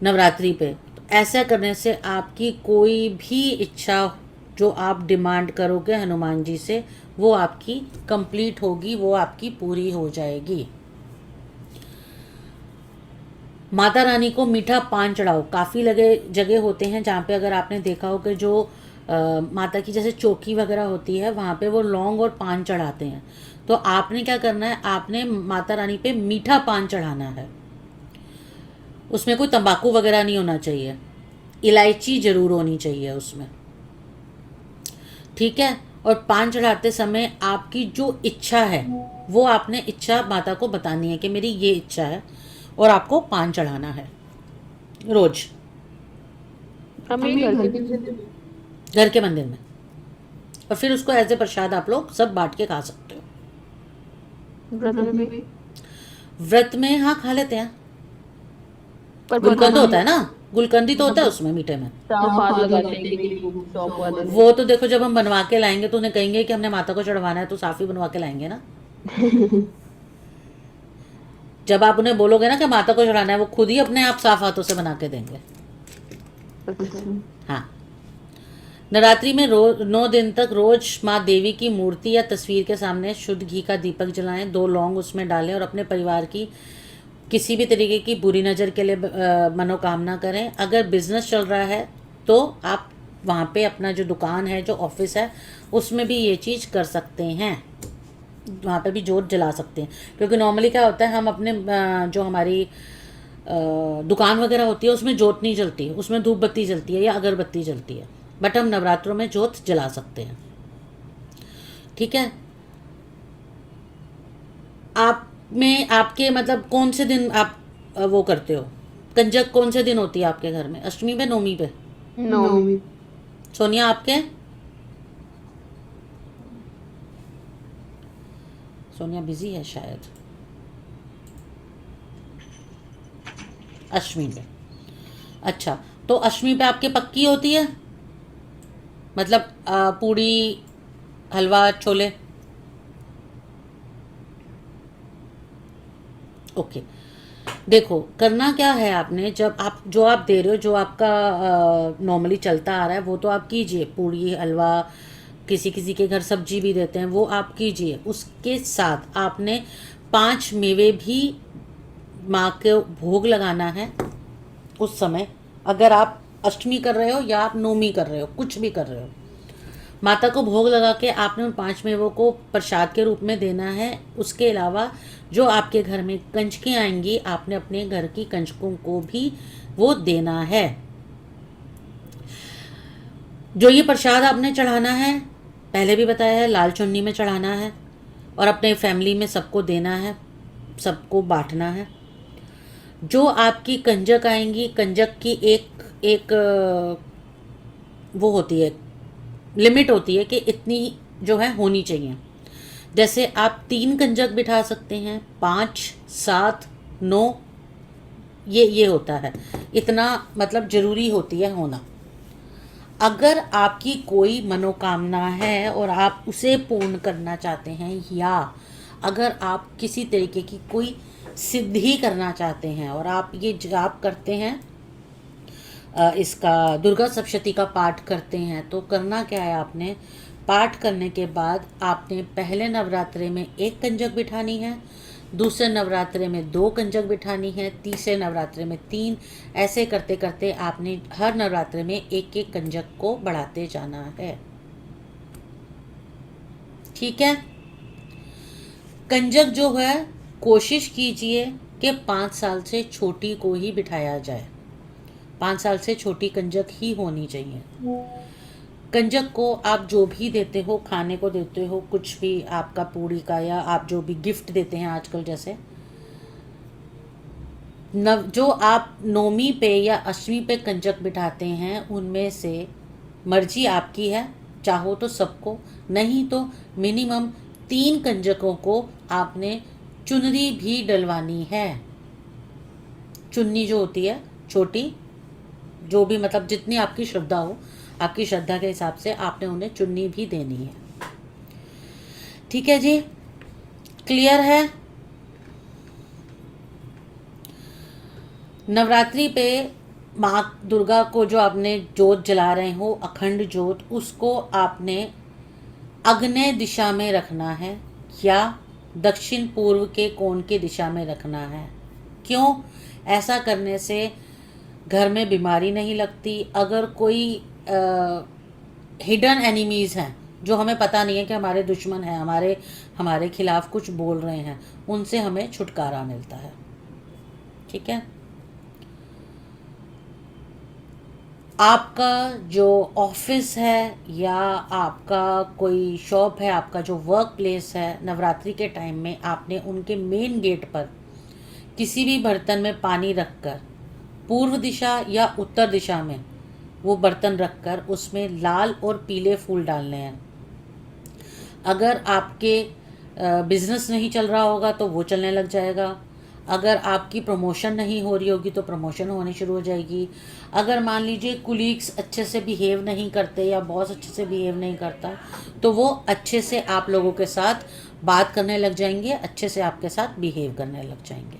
नवरात्रि पे, तो ऐसा करने से आपकी कोई भी इच्छा जो आप डिमांड करोगे हनुमान जी से वो आपकी कंप्लीट होगी, वो आपकी पूरी हो जाएगी। माता रानी को मीठा पान चढ़ाओ। काफ़ी लगे जगह होते हैं जहाँ पे अगर आपने देखा हो कि जो माता की जैसे चौकी वगैरह होती है वहाँ पे वो लौंग और पान चढ़ाते हैं। तो आपने क्या करना है, आपने माता रानी पे मीठा पान चढ़ाना है। उसमें कोई तंबाकू वगैरह नहीं होना चाहिए, इलायची ज़रूर होनी चाहिए उसमें। ठीक है। और पान चढ़ाते समय आपकी जो इच्छा है वो आपने इच्छा माता को बतानी है कि मेरी ये इच्छा है, और आपको पान चढ़ाना है रोज घर के मंदिर में, और फिर उसको एज ए प्रसाद आप लोग सब बांट के खा सकते हो। व्रत में हाँ खा लेते हैं, गुलकंद होता है ना, गुलकंदी तो होता है उसमें मीठे में। वो तो देखो जब हम बनवा के लाएंगे तो उन्हें कहेंगे कि हमने माता को चढ़वाना है, तो साफ ही बनवा के लाएंगे ना। जब आप उन्हें बोलोगे ना कि माता को चढ़ाना है, वो खुद ही अपने आप साफ हाथों से बना के देंगे। हाँ। नवरात्रि में 9 दिन तक रोज माँ देवी की मूर्ति या तस्वीर के सामने शुद्ध घी का दीपक जलाएं, 2 लौंग उसमें डालें, और अपने परिवार की किसी भी तरीके की बुरी नज़र के लिए मनोकामना करें। अगर बिजनेस चल रहा है तो आप वहाँ पे अपना जो दुकान है, जो ऑफिस है, उसमें भी ये चीज़ कर सकते हैं, वहाँ पे भी जोत जला सकते हैं। क्योंकि नॉर्मली क्या होता है, हम अपने जो हमारी दुकान वगैरह होती है उसमें जोत नहीं जलती है, उसमें धूप बत्ती जलती है या अगरबत्ती जलती है, बट हम नवरात्रों में जोत जला सकते हैं। ठीक है। आप में आपके मतलब कौन से दिन आप वो करते हो, कंजक कौन से दिन होती है आपके घर में, अष्टमी पे, नवमी पे? नवमी। सोनिया आपके? सोनिया बिजी है शायद। अष्टमी पे। अच्छा, तो अष्टमी पे आपके पक्की होती है, मतलब पूड़ी, हलवा, छोले? ओके। देखो करना क्या है आपने, जब आप जो आप दे रहे हो, जो आपका नॉर्मली चलता आ रहा है वो तो आप कीजिए, पूड़ी, हलवा, किसी किसी के घर सब्जी भी देते हैं, वो आप कीजिए। उसके साथ आपने 5 मेवे भी माँ के भोग लगाना है उस समय। अगर आप अष्टमी कर रहे हो या आप नवमी कर रहे हो, कुछ भी कर रहे हो, माता को भोग लगा के आपने उन 5 मेवों को प्रसाद के रूप में देना है। उसके अलावा जो आपके घर में कंजकें आएंगी, आपने अपने घर की कंजकों को भी वो देना है। जो ये प्रसाद आपने चढ़ाना है, पहले भी बताया है, लाल चुन्नी में चढ़ाना है और अपने फैमिली में सबको देना है, सबको बांटना है। जो आपकी कंजक आएंगी, कंजक की एक वो होती है, लिमिट होती है कि इतनी जो है होनी चाहिए। जैसे आप 3 कंजक बिठा सकते हैं, 5, 7, 9, ये होता है, इतना मतलब जरूरी होती है होना। अगर आपकी कोई मनोकामना है और आप उसे पूर्ण करना चाहते हैं, या अगर आप किसी तरीके की कोई सिद्धि करना चाहते हैं और आप ये जाप करते हैं, इसका दुर्गा सप्तशती का पाठ करते हैं, तो करना क्या है, आपने पाठ करने के बाद आपने पहले नवरात्रे में 1 कंजक बिठानी है, दूसरे नवरात्रे में 2 कंजक बिठानी है, तीसरे नवरात्रे में 3। ऐसे करते करते आपने हर नवरात्रे में 1-1 कंजक को बढ़ाते जाना है। ठीक है। कंजक जो है कोशिश कीजिए कि 5 साल से छोटी को ही बिठाया जाए, 5 साल से छोटी कंजक ही होनी चाहिए। कंजक को आप जो भी देते हो, खाने को देते हो, कुछ भी आपका पूड़ी का, या आप जो भी गिफ्ट देते हैं आजकल, जैसे जो आप नौमी पे या अष्टमी पे कंजक बिठाते हैं, उनमें से मर्जी आपकी है, चाहो तो सबको, नहीं तो मिनिमम 3 कंजकों को आपने चुनरी भी डलवानी है। चुन्नी जो होती है छोटी, जो भी मतलब जितनी आपकी श्रद्धा हो, आपकी श्रद्धा के हिसाब से आपने उन्हें चुन्नी भी देनी है। ठीक है जी, क्लियर है। नवरात्रि पे माँ दुर्गा को जो आपने जोत जला रहे हो, अखंड जोत, उसको आपने आग्नेय दिशा में रखना है या दक्षिण पूर्व के कोण की दिशा में रखना है। क्यों? ऐसा करने से घर में बीमारी नहीं लगती। अगर कोई हिडन एनिमीज़ हैं जो हमें पता नहीं है कि हमारे दुश्मन हैं, हमारे खिलाफ कुछ बोल रहे हैं, उनसे हमें छुटकारा मिलता है। ठीक है। आपका जो ऑफिस है या आपका कोई शॉप है, आपका जो वर्क प्लेस है, नवरात्रि के टाइम में आपने उनके मेन गेट पर किसी भी बर्तन में पानी रखकर, पूर्व दिशा या उत्तर दिशा में वो बर्तन रखकर उसमें लाल और पीले फूल डालने हैं। अगर आपके बिजनेस नहीं चल रहा होगा तो वो चलने लग जाएगा। अगर आपकी प्रमोशन नहीं हो रही होगी तो प्रमोशन होनी शुरू हो जाएगी। अगर मान लीजिए कुलीग्स अच्छे से बिहेव नहीं करते या बॉस अच्छे से बिहेव नहीं करता, तो वो अच्छे से आप लोगों के साथ बात करने लग जाएंगे, अच्छे से आपके साथ बिहेव करने लग जाएंगे।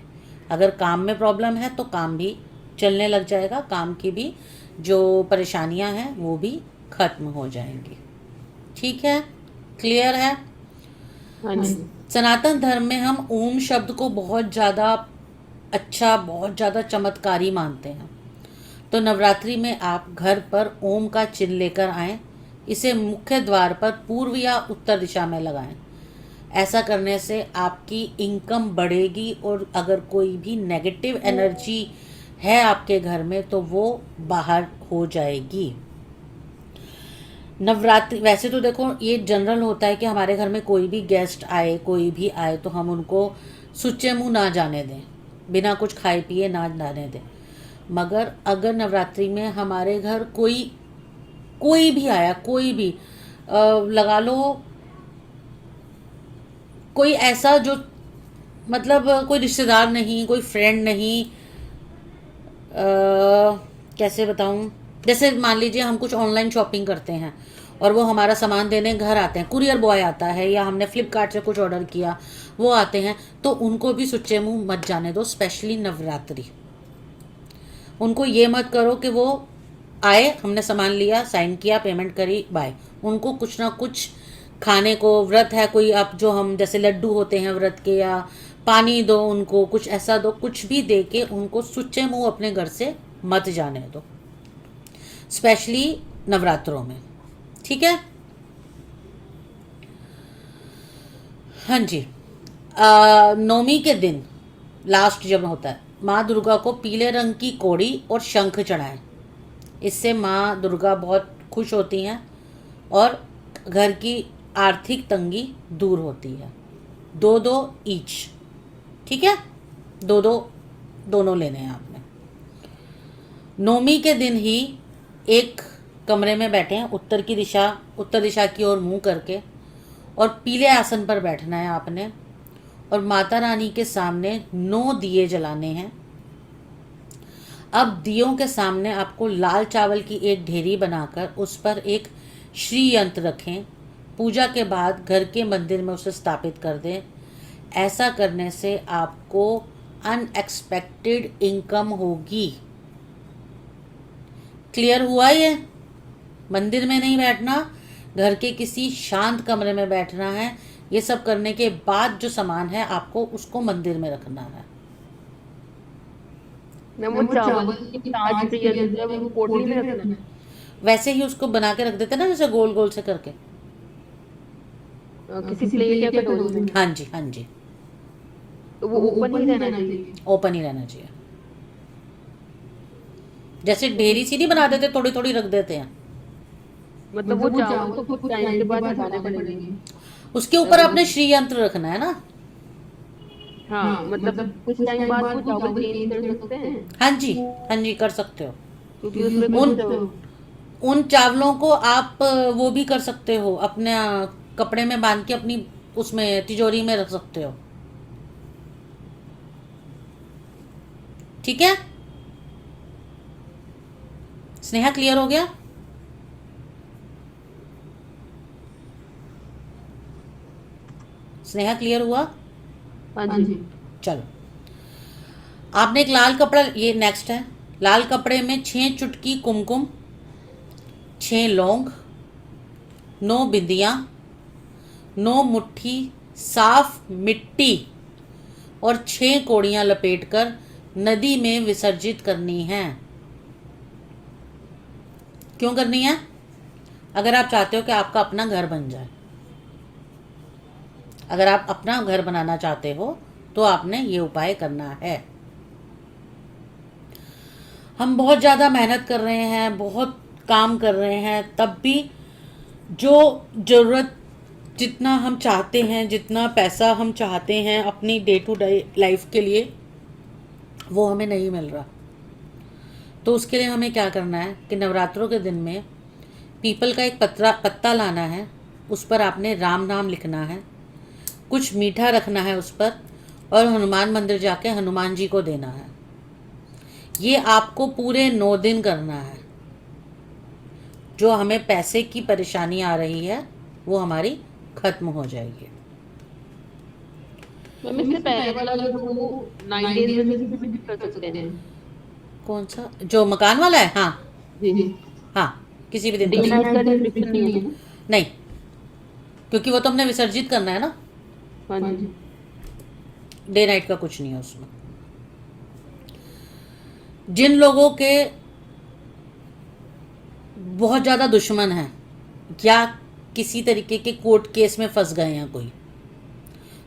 अगर काम में प्रॉब्लम है तो काम भी चलने लग जाएगा, काम की भी जो परेशानियां हैं वो भी खत्म हो जाएंगी। ठीक है, क्लियर है। हाँ जी। सनातन धर्म में हम ओम शब्द को बहुत ज़्यादा अच्छा, बहुत ज़्यादा चमत्कारी मानते हैं। तो नवरात्रि में आप घर पर ओम का चिन्ह लेकर आएं, इसे मुख्य द्वार पर पूर्व या उत्तर दिशा में लगाएं। ऐसा करने से आपकी इनकम बढ़ेगी और अगर कोई भी नेगेटिव एनर्जी है आपके घर में तो वो बाहर हो जाएगी। नवरात्रि वैसे तो देखो ये जनरल होता है कि हमारे घर में कोई भी गेस्ट आए, कोई भी आए, तो हम उनको सुच्चे मुंह ना जाने दें, बिना कुछ खाए पिए ना जाने दें। मगर अगर नवरात्रि में हमारे घर कोई भी आया, कोई भी लगा लो, कोई ऐसा जो मतलब कोई रिश्तेदार नहीं, कोई फ्रेंड नहीं, कैसे बताऊं, जैसे मान लीजिए हम कुछ ऑनलाइन शॉपिंग करते हैं और वो हमारा सामान देने घर आते हैं, कुरियर बॉय आता है या हमने फ्लिपकार्ट से कुछ ऑर्डर किया, वो आते हैं, तो उनको भी सुच्चे मुंह मत जाने दो। स्पेशली नवरात्रि, उनको ये मत करो कि वो आए, हमने सामान लिया, साइन किया, पेमेंट करी, बाय। उनको कुछ ना कुछ खाने को, व्रत है कोई, आप जो हम जैसे लड्डू होते हैं व्रत के, या पानी दो उनको, कुछ ऐसा दो, कुछ भी दे के उनको सुच्चे मुंह अपने घर से मत जाने दो, स्पेशली नवरात्रों में। ठीक है। हाँ जी। नौमी के दिन लास्ट जब होता है, माँ दुर्गा को पीले रंग की कोड़ी और शंख चढ़ाएं। इससे माँ दुर्गा बहुत खुश होती हैं और घर की आर्थिक तंगी दूर होती है। 2-2 ईच, ठीक है, 2-2 दोनों लेने हैं आपने। नौमी के दिन ही एक कमरे में बैठे हैं, उत्तर दिशा की ओर मुंह करके, और पीले आसन पर बैठना है आपने, और माता रानी के सामने 9 दिए जलाने हैं। अब दियों के सामने आपको लाल चावल की एक ढेरी बनाकर उस पर एक श्री यंत्र रखें। पूजा के बाद घर के मंदिर में उसे स्थापित कर दें। ऐसा करने से आपको अनएक्सपेक्टेड इनकम होगी। क्लियर हुआ ये? मंदिर में नहीं बैठना, घर के किसी शांत कमरे में बैठना है। ये सब करने के बाद जो सामान है आपको उसको मंदिर में रखना है। वो चावल की 5 प्रिय है वो पोटली में रखना है। वैसे ही उसको बना के रख देते ना, जैसे गोल गोल से करके। किसी प्लेट या कटोरी में। हाँ जी, हाँ जी। तो वो ओपन ही रहना चाहिए। ओपन ही रहना चाहिए। जैसे ढेरी सी नहीं बना देते, थोड़ी थोड़ी रख देते हैं। मतलब वो चावल तो कुछ टाइम के बाद हटाने पड़ेंगे। उसके ऊपर आपने श्री यंत्र रखना है ना। हाँ, मतलब कुछ टाइम बाद वो चावल चेंज कर सकते हैं। हाँ जी, हाँ जी, कर सकते हो। क्योंकि उसमें उन चावलों को आप वो भी कर सकते हो, अपने कपड़े में बांध के अपनी उसमें तिजोरी में रख सकते हो। ठीक है स्नेहा, क्लियर हो गया? स्नेहा, क्लियर हुआ? हाँ जी। चलो, आपने एक लाल कपड़ा, ये नेक्स्ट है। लाल कपड़े में 6 चुटकी कुमकुम, 6 लौंग, 9 बिंदियाँ, 9 मुट्ठी साफ मिट्टी और 6 कोड़ियाँ लपेटकर नदी में विसर्जित करनी है। क्यों करनी है? अगर आप चाहते हो कि आपका अपना घर बन जाए, अगर आप अपना घर बनाना चाहते हो तो आपने ये उपाय करना है। हम बहुत ज़्यादा मेहनत कर रहे हैं, बहुत काम कर रहे हैं, तब भी जो ज़रूरत, जितना हम चाहते हैं, जितना पैसा हम चाहते हैं अपनी डे टू डे लाइफ के लिए, वो हमें नहीं मिल रहा। तो उसके लिए हमें क्या करना है कि नवरात्रों के दिन में पीपल का एक पत्ता लाना है, उस पर आपने राम नाम लिखना है, कुछ मीठा रखना है उस पर, और हनुमान मंदिर जाके हनुमान जी को देना है। ये आपको पूरे 9 दिन करना है। जो हमें पैसे की परेशानी आ रही है वो हमारी खत्म हो जाएगी। मैम इससे पहले वाला जो वो 9 डेज में भी कर सकते हैं। कौन सा? जो मकान वाला है? हाँ जी। हाँ, किसी भी दिन डे कर सकते नाइट का रिस्ट्रिक्शन नहीं है ना? नहीं, क्योंकि वो तो हमने विसर्जित करना है ना। हाँ जी। डे नाइट का कुछ नहीं है उसमें। जिन लोगों के बहुत ज़्यादा दुश्मन हैं या किसी तरीके के कोर्ट केस में फंस गए हैं कोई,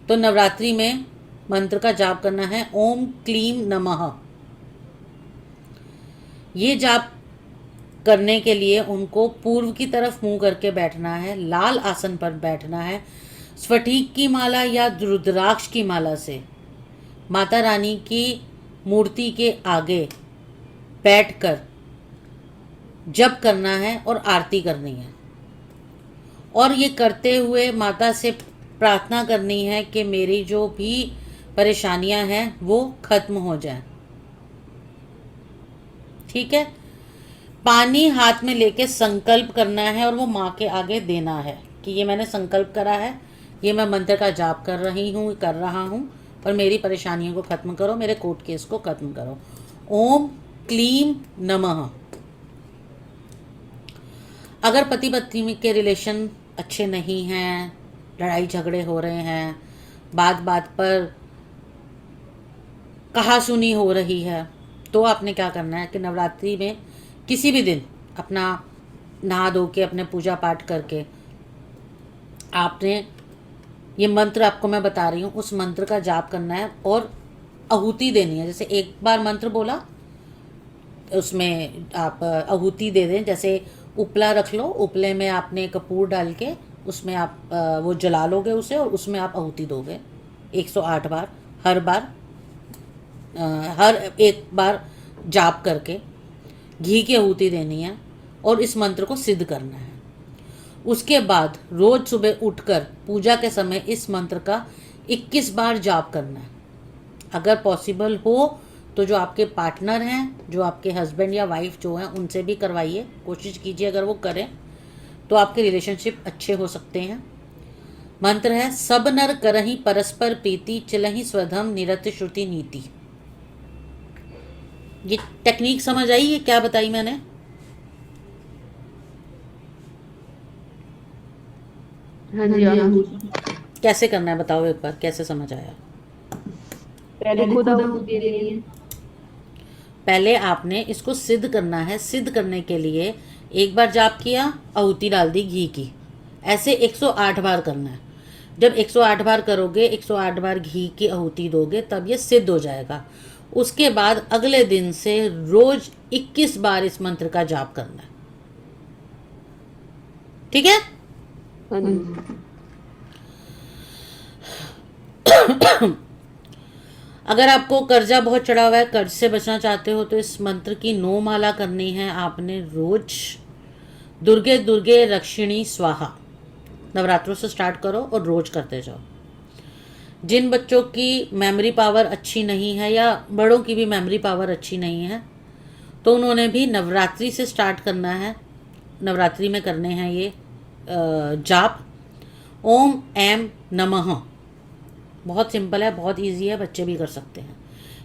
तो नवरात्रि में मंत्र का जाप करना है, ओम क्लीम नमः। ये जाप करने के लिए उनको पूर्व की तरफ मुंह करके बैठना है, लाल आसन पर बैठना है, स्फटिक की माला या रुद्राक्ष की माला से माता रानी की मूर्ति के आगे बैठकर जप करना है और आरती करनी है। और ये करते हुए माता से प्रार्थना करनी है कि मेरी जो भी परेशानियां हैं वो खत्म हो जाएं। ठीक है? पानी हाथ में लेके संकल्प करना है और वो माँ के आगे देना है कि ये मैंने संकल्प करा है, ये मैं मंत्र का जाप कर रहा हूँ और मेरी परेशानियों को खत्म करो, मेरे कोर्ट केस को खत्म करो। ओम क्लीम नमः। अगर पति पत्नी के रिलेशन अच्छे नहीं हैं, लड़ाई झगड़े हो रहे हैं, बात बात पर कहासुनी हो रही है, तो आपने क्या करना है कि नवरात्रि में किसी भी दिन अपना नहा धो के अपने पूजा पाठ करके आपने ये मंत्र आपको मैं बता रही हूँ, उस मंत्र का जाप करना है और आहुति देनी है। जैसे एक बार मंत्र बोला, उसमें आप आहुति दे दें। जैसे उपला रख लो, उपले में आपने कपूर डाल के उसमें आप वो जला लोगे उसे, और उसमें आप आहुति दोगे 108 बार। हर एक बार जाप करके घी की आहुति देनी है और इस मंत्र को सिद्ध करना है। उसके बाद रोज सुबह उठकर पूजा के समय इस मंत्र का 21 बार जाप करना है। अगर पॉसिबल हो तो जो आपके पार्टनर हैं, जो आपके हस्बैंड या वाइफ जो हैं, उनसे भी करवाइए, कोशिश कीजिए अगर वो करें तो आपके रिलेशनशिप अच्छे हो सकते हैं। मंत्र है सब नर करहि परस्पर प्रीति चलहि स्वधम निरत श्रुति नीति। ये टेक्निक समझ आई? ये क्या बताई मैंने? हाँ जी हाँ जी। कैसे करना है बताओ एक बार, कैसे समझ आया? पहले खुद आहुति दे रही है। पहले आपने इसको सिद्ध करना है। सिद्ध करने के लिए एक बार जाप किया, आहुति डाल दी घी की। ऐसे 108 बार करना है। जब 108 बार करोगे, 108 बार घी की आहुति दोगे, तब ये सिद्ध हो जाएगा। उसके बाद अगले दिन से रोज 21 बार इस मंत्र का जाप करना है। ठीक है? हाँ जी। अगर आपको कर्जा बहुत चढ़ा हुआ है, कर्ज से बचना चाहते हो, तो इस मंत्र की 9 माला करनी है आपने रोज। दुर्गे दुर्गे रक्षिणी स्वाहा नवरात्रों से स्टार्ट करो और रोज करते जाओ। जिन बच्चों की मेमोरी पावर अच्छी नहीं है या बड़ों की भी मेमोरी पावर अच्छी नहीं है, तो उन्होंने भी नवरात्रि से स्टार्ट करना है। नवरात्रि में करने हैं ये जाप। ओम ऐम नमः, बहुत सिंपल है, बहुत इजी है, बच्चे भी कर सकते हैं।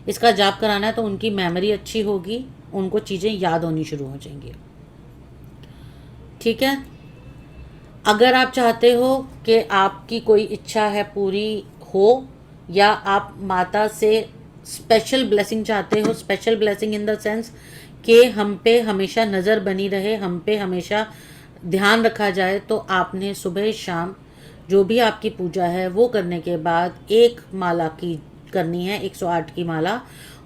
इसका जाप कराना है तो उनकी मेमोरी अच्छी होगी, उनको चीज़ें याद होनी शुरू हो जाएंगी। ठीक है? अगर आप चाहते हो कि आपकी कोई इच्छा है पूरी हो, या आप माता से स्पेशल ब्लेसिंग चाहते हो, special blessing in the sense कि हम पे हमेशा नज़र बनी रहे, हम पे हमेशा ध्यान रखा जाए, तो आपने सुबह शाम जो भी आपकी पूजा है वो करने के बाद एक माला की करनी है, 108 की माला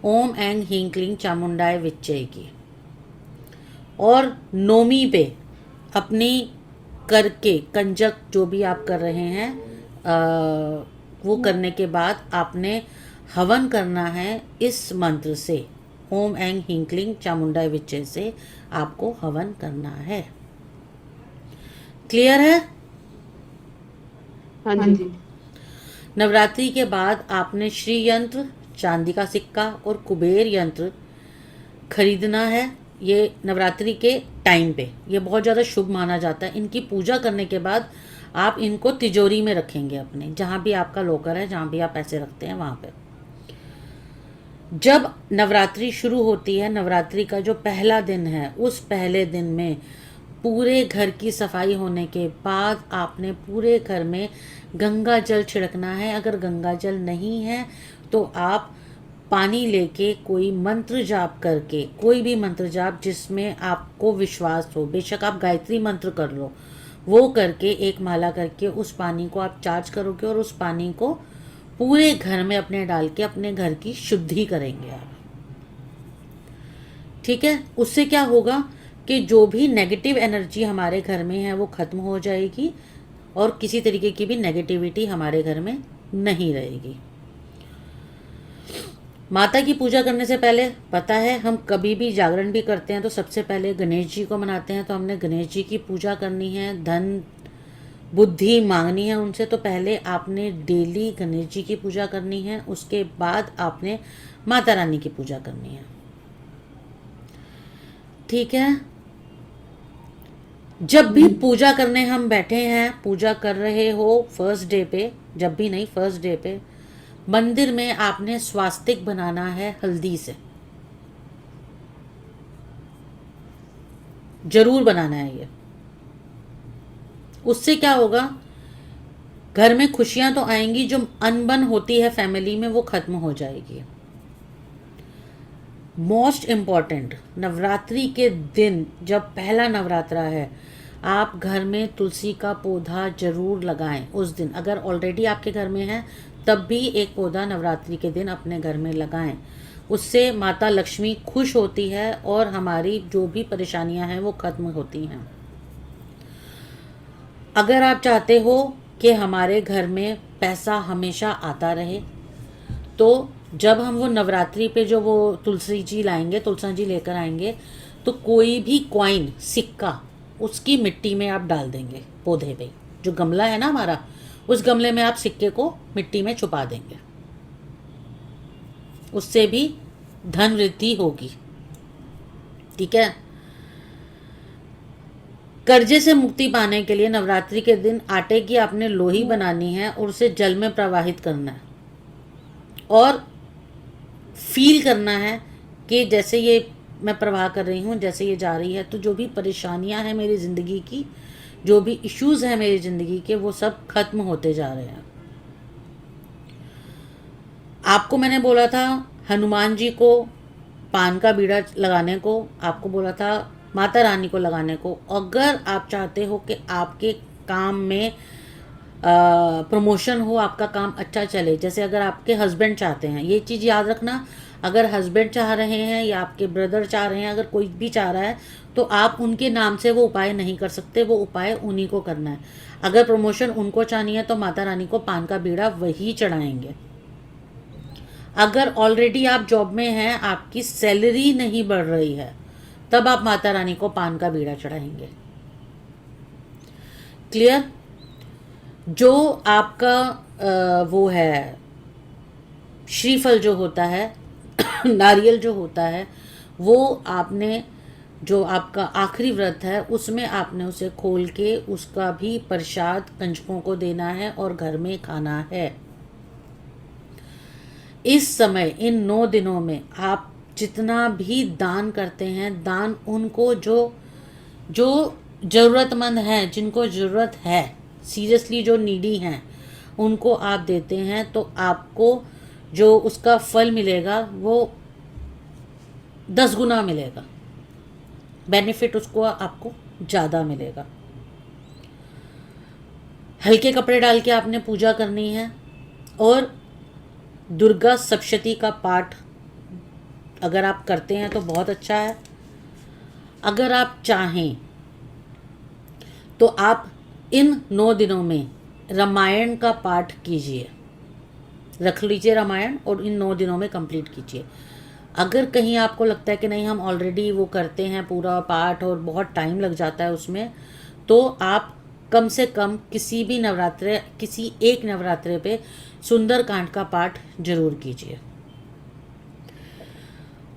ओम ऐं ह्रीं क्लीं चामुंडाय विच्चय की। और नौमी पे अपनी करके कंजक जो भी आप कर रहे हैं वो करने के बाद आपने हवन करना है इस मंत्र से, ओम ऐं ह्रीं क्लीं चामुंडाय विच्चय से आपको हवन करना है। क्लियर है? हाँ जी। नवरात्रि के बाद आपने श्री यंत्र, चांदी का सिक्का और कुबेर यंत्र खरीदना है। ये नवरात्रि के टाइम पे ये बहुत ज़्यादा शुभ माना जाता है। इनकी पूजा करने के बाद आप इनको तिजोरी में रखेंगे, अपने जहाँ भी आपका लॉकर है, जहाँ भी आप पैसे रखते हैं वहाँ पे। जब नवरात्रि शुरू होती है, नवरात्रि का जो पहला दिन है, उस पहले दिन में पूरे घर की सफाई होने के बाद आपने पूरे घर में गंगा जल छिड़कना है। अगर गंगा जल नहीं है तो आप पानी लेके कोई मंत्र जाप करके, कोई भी मंत्र जाप जिसमें आपको विश्वास हो, बेशक आप गायत्री मंत्र कर लो, वो करके एक माला करके उस पानी को आप चार्ज करोगे और उस पानी को पूरे घर में अपने डाल के अपने घर की शुद्धि करेंगे आप। ठीक है? उससे क्या होगा कि जो भी नेगेटिव एनर्जी हमारे घर में है वो खत्म हो जाएगी और किसी तरीके की भी नेगेटिविटी हमारे घर में नहीं रहेगी। माता की पूजा करने से पहले पता है, हम कभी भी जागरण भी करते हैं तो सबसे पहले गणेश जी को मनाते हैं, तो हमने गणेश जी की पूजा करनी है, धन बुद्धि मांगनी है उनसे। तो पहले आपने डेली गणेश जी की पूजा करनी है, उसके बाद आपने माता रानी की पूजा करनी है। ठीक है? जब भी पूजा करने हम बैठे हैं, पूजा कर रहे हो फर्स्ट डे पे, जब भी नहीं फर्स्ट डे पे, मंदिर में आपने स्वास्तिक बनाना है हल्दी से, जरूर बनाना है ये। उससे क्या होगा, घर में खुशियां तो आएंगी, जो अनबन होती है फैमिली में वो खत्म हो जाएगी। मोस्ट इम्पॉर्टेंट, नवरात्रि के दिन जब पहला नवरात्रा है, आप घर में तुलसी का पौधा जरूर लगाएं उस दिन। अगर ऑलरेडी आपके घर में है तब भी एक पौधा नवरात्रि के दिन अपने घर में लगाएं। उससे माता लक्ष्मी खुश होती है और हमारी जो भी परेशानियां हैं वो खत्म होती हैं। अगर आप चाहते हो कि हमारे घर में पैसा हमेशा आता रहे, तो जब हम वो नवरात्रि पे जो वो तुलसी जी लाएंगे, तुलसा जी लेकर आएंगे, तो कोई भी कॉइन, सिक्का उसकी मिट्टी में आप डाल देंगे, पौधे पे जो गमला है ना हमारा, उस गमले में आप सिक्के को मिट्टी में छुपा देंगे। उससे भी धन वृद्धि होगी। ठीक है। कर्जे से मुक्ति पाने के लिए नवरात्रि के दिन आटे की आपने लोही बनानी है और उसे जल में प्रवाहित करना है और फील करना है कि जैसे ये मैं प्रवाह कर रही हूँ, जैसे ये जा रही है, तो जो भी परेशानियां हैं मेरी ज़िंदगी की, जो भी इश्यूज़ हैं मेरी ज़िंदगी के, वो सब खत्म होते जा रहे हैं। आपको मैंने बोला था हनुमान जी को पान का बीड़ा लगाने को, आपको बोला था माता रानी को लगाने को। अगर आप चाहते हो कि आपके काम में प्रमोशन हो, आपका काम अच्छा चले, जैसे अगर आपके हस्बैंड चाहते हैं, ये चीज़ याद रखना, अगर हस्बैंड चाह रहे हैं या आपके ब्रदर चाह रहे हैं, अगर कोई भी चाह रहा है, तो आप उनके नाम से वो उपाय नहीं कर सकते, वो उपाय उन्हीं को करना है। अगर प्रमोशन उनको चाहनी है तो माता रानी को पान का बीड़ा वही चढ़ाएंगे। अगर ऑलरेडी आप जॉब में हैं, आपकी सैलरी नहीं बढ़ रही है, तब आप माता रानी को पान का बीड़ा चढ़ाएंगे। क्लियर? जो आपका वो है श्रीफल जो होता है नारियल जो होता है, वो आपने, जो आपका आखिरी व्रत है उसमें आपने उसे खोल के उसका भी प्रसाद कंजकों को देना है और घर में खाना है। इस समय इन 9 दिनों में आप जितना भी दान करते हैं, दान उनको जो ज़रूरतमंद हैं, जिनको ज़रूरत है, सीरियसली जो नीडी हैं, उनको आप देते हैं, तो आपको जो उसका फल मिलेगा वो 10 गुना मिलेगा, बेनिफिट उसको आपको ज़्यादा मिलेगा। हल्के कपड़े डाल के आपने पूजा करनी है और दुर्गा सप्तशती का पाठ अगर आप करते हैं तो बहुत अच्छा है। अगर आप चाहें तो आप इन 9 दिनों में रामायण का पाठ कीजिए, रख लीजिए रामायण और इन 9 दिनों में कंप्लीट कीजिए। अगर कहीं आपको लगता है कि नहीं हम ऑलरेडी वो करते हैं पूरा पाठ और बहुत टाइम लग जाता है उसमें, तो आप कम से कम किसी भी नवरात्रे, किसी एक नवरात्रे पे सुंदरकांड का पाठ जरूर कीजिए।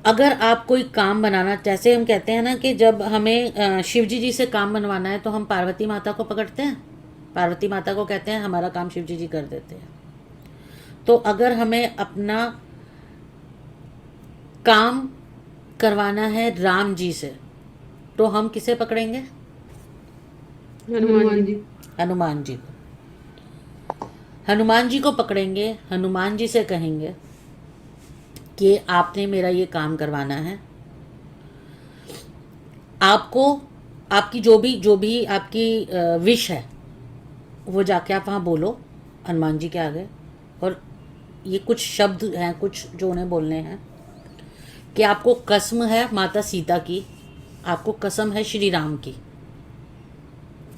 अगर आप कोई काम बनाना, जैसे हम कहते हैं ना कि जब हमें शिवजी जी से काम बनवाना है तो हम पार्वती माता को पकड़ते हैं, पार्वती माता को कहते हैं हमारा काम शिवजी जी कर देते हैं। तो अगर हमें अपना काम करवाना है राम जी से, तो हम किसे पकड़ेंगे? हनुमान जी। हनुमान जी को, हनुमान जी को पकड़ेंगे। हनुमान जी से कहेंगे कि आपने मेरा ये काम करवाना है। आपको आपकी जो भी आपकी विश है वो जाके आप वहाँ बोलो हनुमान जी के आगे, और ये कुछ शब्द हैं कुछ जो उन्हें बोलने हैं कि आपको कसम है माता सीता की, आपको कसम है श्री राम की,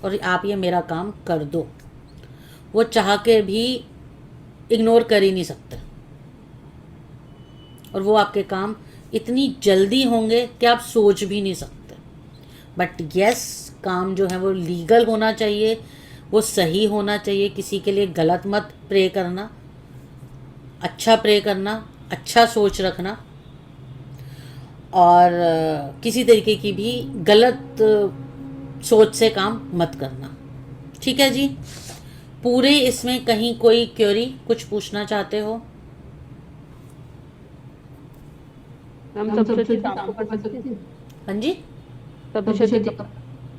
और आप ये मेरा काम कर दो। वो चाह के भी इग्नोर कर ही नहीं सकते, और वो आपके काम इतनी जल्दी होंगे कि आप सोच भी नहीं सकते। बट यस, काम जो है वो लीगल होना चाहिए, वो सही होना चाहिए। किसी के लिए गलत मत प्रे करना, अच्छा प्रे करना, अच्छा सोच रखना, और किसी तरीके की भी गलत सोच से काम मत करना। ठीक है जी? पूरे इसमें कहीं कोई क्वेरी, कुछ पूछना चाहते हो? हम सबसे शाम को कर सकते हैं। हाँ जी, सबसे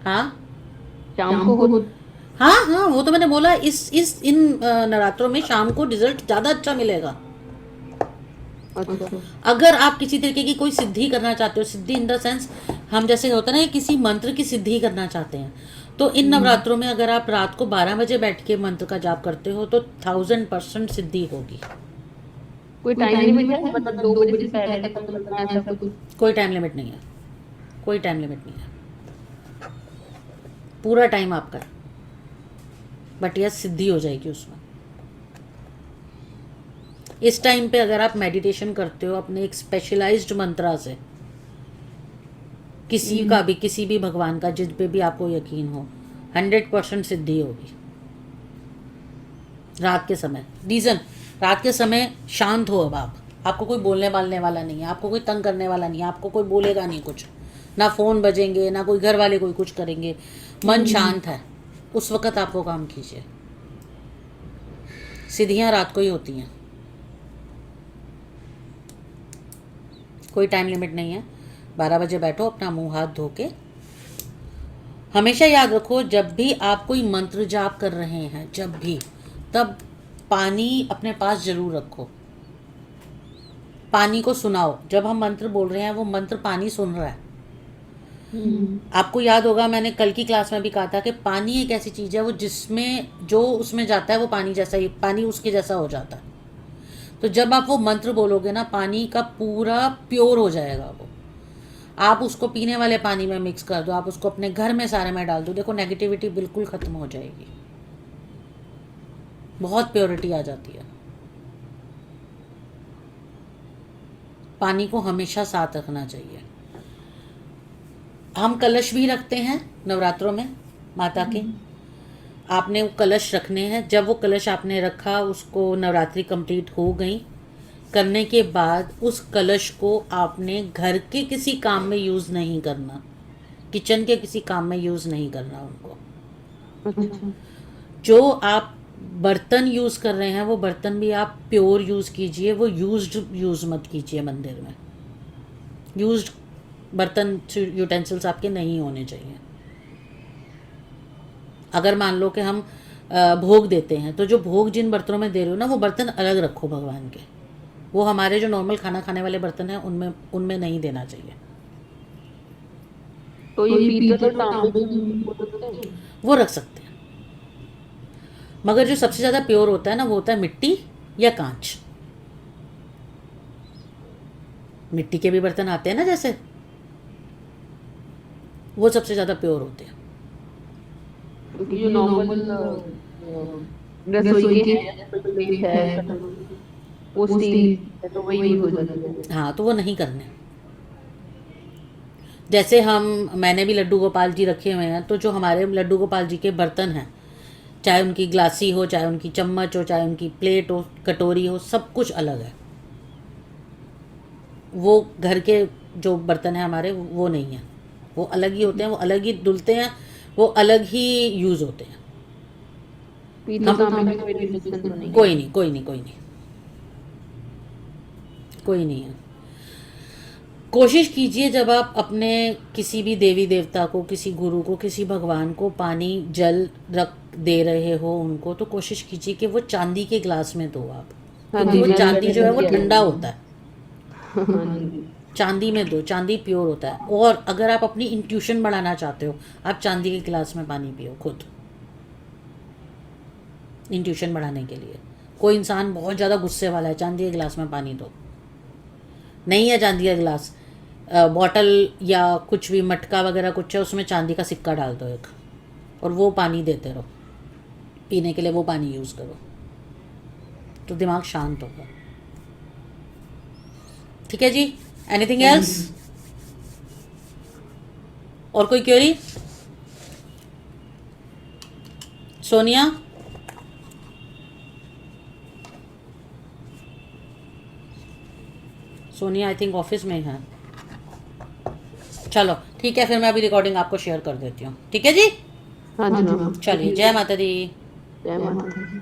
हाँ शाम को हो। हाँ हाँ, वो तो मैंने बोला इन नवरात्रों में शाम को रिजल्ट ज़्यादा अच्छा मिलेगा। अच्छा। अगर आप किसी तरीके की कोई सिद्धि करना चाहते हो, सिद्धि इन द सेंस, हम जैसे होता है ना किसी मंत्र की सिद्धि करना चाहते हैं, तो इन नवरात्रों में अगर आप रात को 12 बजे बैठ के मंत्र का जाप करते हो तो 1000% सिद्धि होगी। कोई टाइम लिमिट है? मतलब 2 बजे से पहले तक करना है ऐसा कुछ? कोई टाइम लिमिट नहीं है, कोई टाइम लिमिट नहीं है, पूरा टाइम आपका है। बट यह सिद्धि हो जाएगी उसमें। इस टाइम पे अगर आप मेडिटेशन करते हो अपने एक स्पेशलाइज्ड मंत्रा से, किसी का भी, किसी भी भगवान का, जिस पे भी आपको यकीन हो, 100% सिद्धि होगी रात के समय। रीज़न, रात के समय शांत हो। अब आपको कोई बोलने वालने वाला नहीं है, आपको कोई तंग करने वाला नहीं है, आपको कोई बोलेगा नहीं कुछ, ना फ़ोन बजेंगे, ना कोई घर वाले कोई कुछ करेंगे, मन शांत है, उस वक़्त आप वो काम कीजिए। सिद्धियाँ रात को ही होती हैं, कोई टाइम लिमिट नहीं है। 12 बजे बैठो, अपना मुंह हाथ धो के। हमेशा याद रखो, जब भी आप कोई मंत्र जाप कर रहे हैं, जब भी, तब पानी अपने पास जरूर रखो, पानी को सुनाओ। जब हम मंत्र बोल रहे हैं, वो मंत्र पानी सुन रहा है। आपको याद होगा, मैंने कल की क्लास में भी कहा था कि पानी एक ऐसी चीज़ है, वो जिसमें जो उसमें जाता है वो पानी जैसा ही, पानी उसके जैसा हो जाता है। तो जब आप वो मंत्र बोलोगे ना, पानी का पूरा प्योर हो जाएगा वो। आप उसको पीने वाले पानी में मिक्स कर दो, आप उसको अपने घर में सारे में डाल दो, देखो नेगेटिविटी बिल्कुल ख़त्म हो जाएगी, बहुत प्योरिटी आ जाती है। पानी को हमेशा साथ रखना चाहिए। हम कलश भी रखते हैं नवरात्रों में माता के। आपने वो कलश रखने हैं। जब वो कलश आपने रखा, उसको नवरात्रि कंप्लीट हो गई करने के बाद, उस कलश को आपने घर के किसी काम में यूज़ नहीं करना, किचन के किसी काम में यूज़ नहीं करना उनको। जो आप बर्तन यूज़ कर रहे हैं, वो बर्तन भी आप प्योर यूज़ कीजिए, वो यूज़ मत कीजिए मंदिर में। यूज्ड बर्तन यूटेंसिल्स आपके नहीं होने चाहिए। अगर मान लो कि हम भोग देते हैं, तो जो भोग जिन बर्तनों में दे रहे हो ना, वो बर्तन अलग रखो भगवान के। वो हमारे जो नॉर्मल खाना खाने वाले बर्तन हैं, उनमें नहीं देना चाहिए। तो ये पीतल और तांबे वो रख सकते हैं, मगर जो सबसे ज़्यादा प्योर होता है ना, वो होता है मिट्टी या कांच। मिट्टी के भी बर्तन आते हैं ना, जैसे वो सबसे ज़्यादा प्योर होते हैं। क्योंकि जो नॉर्मल रसोई के है वो स्टील है, तो वही यूज हो जाता है। हाँ, तो वो नहीं करने। जैसे मैंने भी लड्डू गोपाल जी रखे हुए हैं, तो जो हमारे लड्डू गोपाल जी के बर्तन हैं, चाहे उनकी ग्लासी हो, चाहे उनकी चम्मच हो, चाहे उनकी प्लेट हो, कटोरी हो, सब कुछ अलग है। वो घर के जो बर्तन हैं हमारे, वो नहीं है, वो अलग ही होते हैं, वो अलग ही धुलते हैं, वो अलग ही यूज़ होते हैं। कोई नहीं है। कोशिश कीजिए, जब आप अपने किसी भी देवी देवता को, किसी गुरु को, किसी भगवान को पानी जल रख दे रहे हो उनको, तो कोशिश कीजिए कि वो चांदी के ग्लास में दो आप, क्योंकि वो चांदी जो है वो ठंडा होता है। चांदी में दो, चांदी प्योर होता है। और अगर आप अपनी इंट्यूशन बढ़ाना चाहते हो, आप चांदी के गिलास में पानी पियो खुद, इंट्यूशन बढ़ाने के लिए। कोई इंसान बहुत ज़्यादा गुस्से वाला है, चांदी के गिलास में पानी दो। नहीं है चांदी का गिलास, बॉटल या कुछ भी मटका वगैरह कुछ है, उसमें चांदी का सिक्का डाल दो एक, और वो पानी देते रहो पीने के लिए, वो पानी यूज़ करो, तो दिमाग शांत होगा। ठीक है जी, एनीथिंग एल्स? और कोई query? Sonia? Sonia I think office में है। चलो ठीक है, फिर मैं अभी रिकॉर्डिंग आपको शेयर कर देती हूँ। ठीक है जी? हाँ जी। चलिए, जय माता दी। जय माता दी।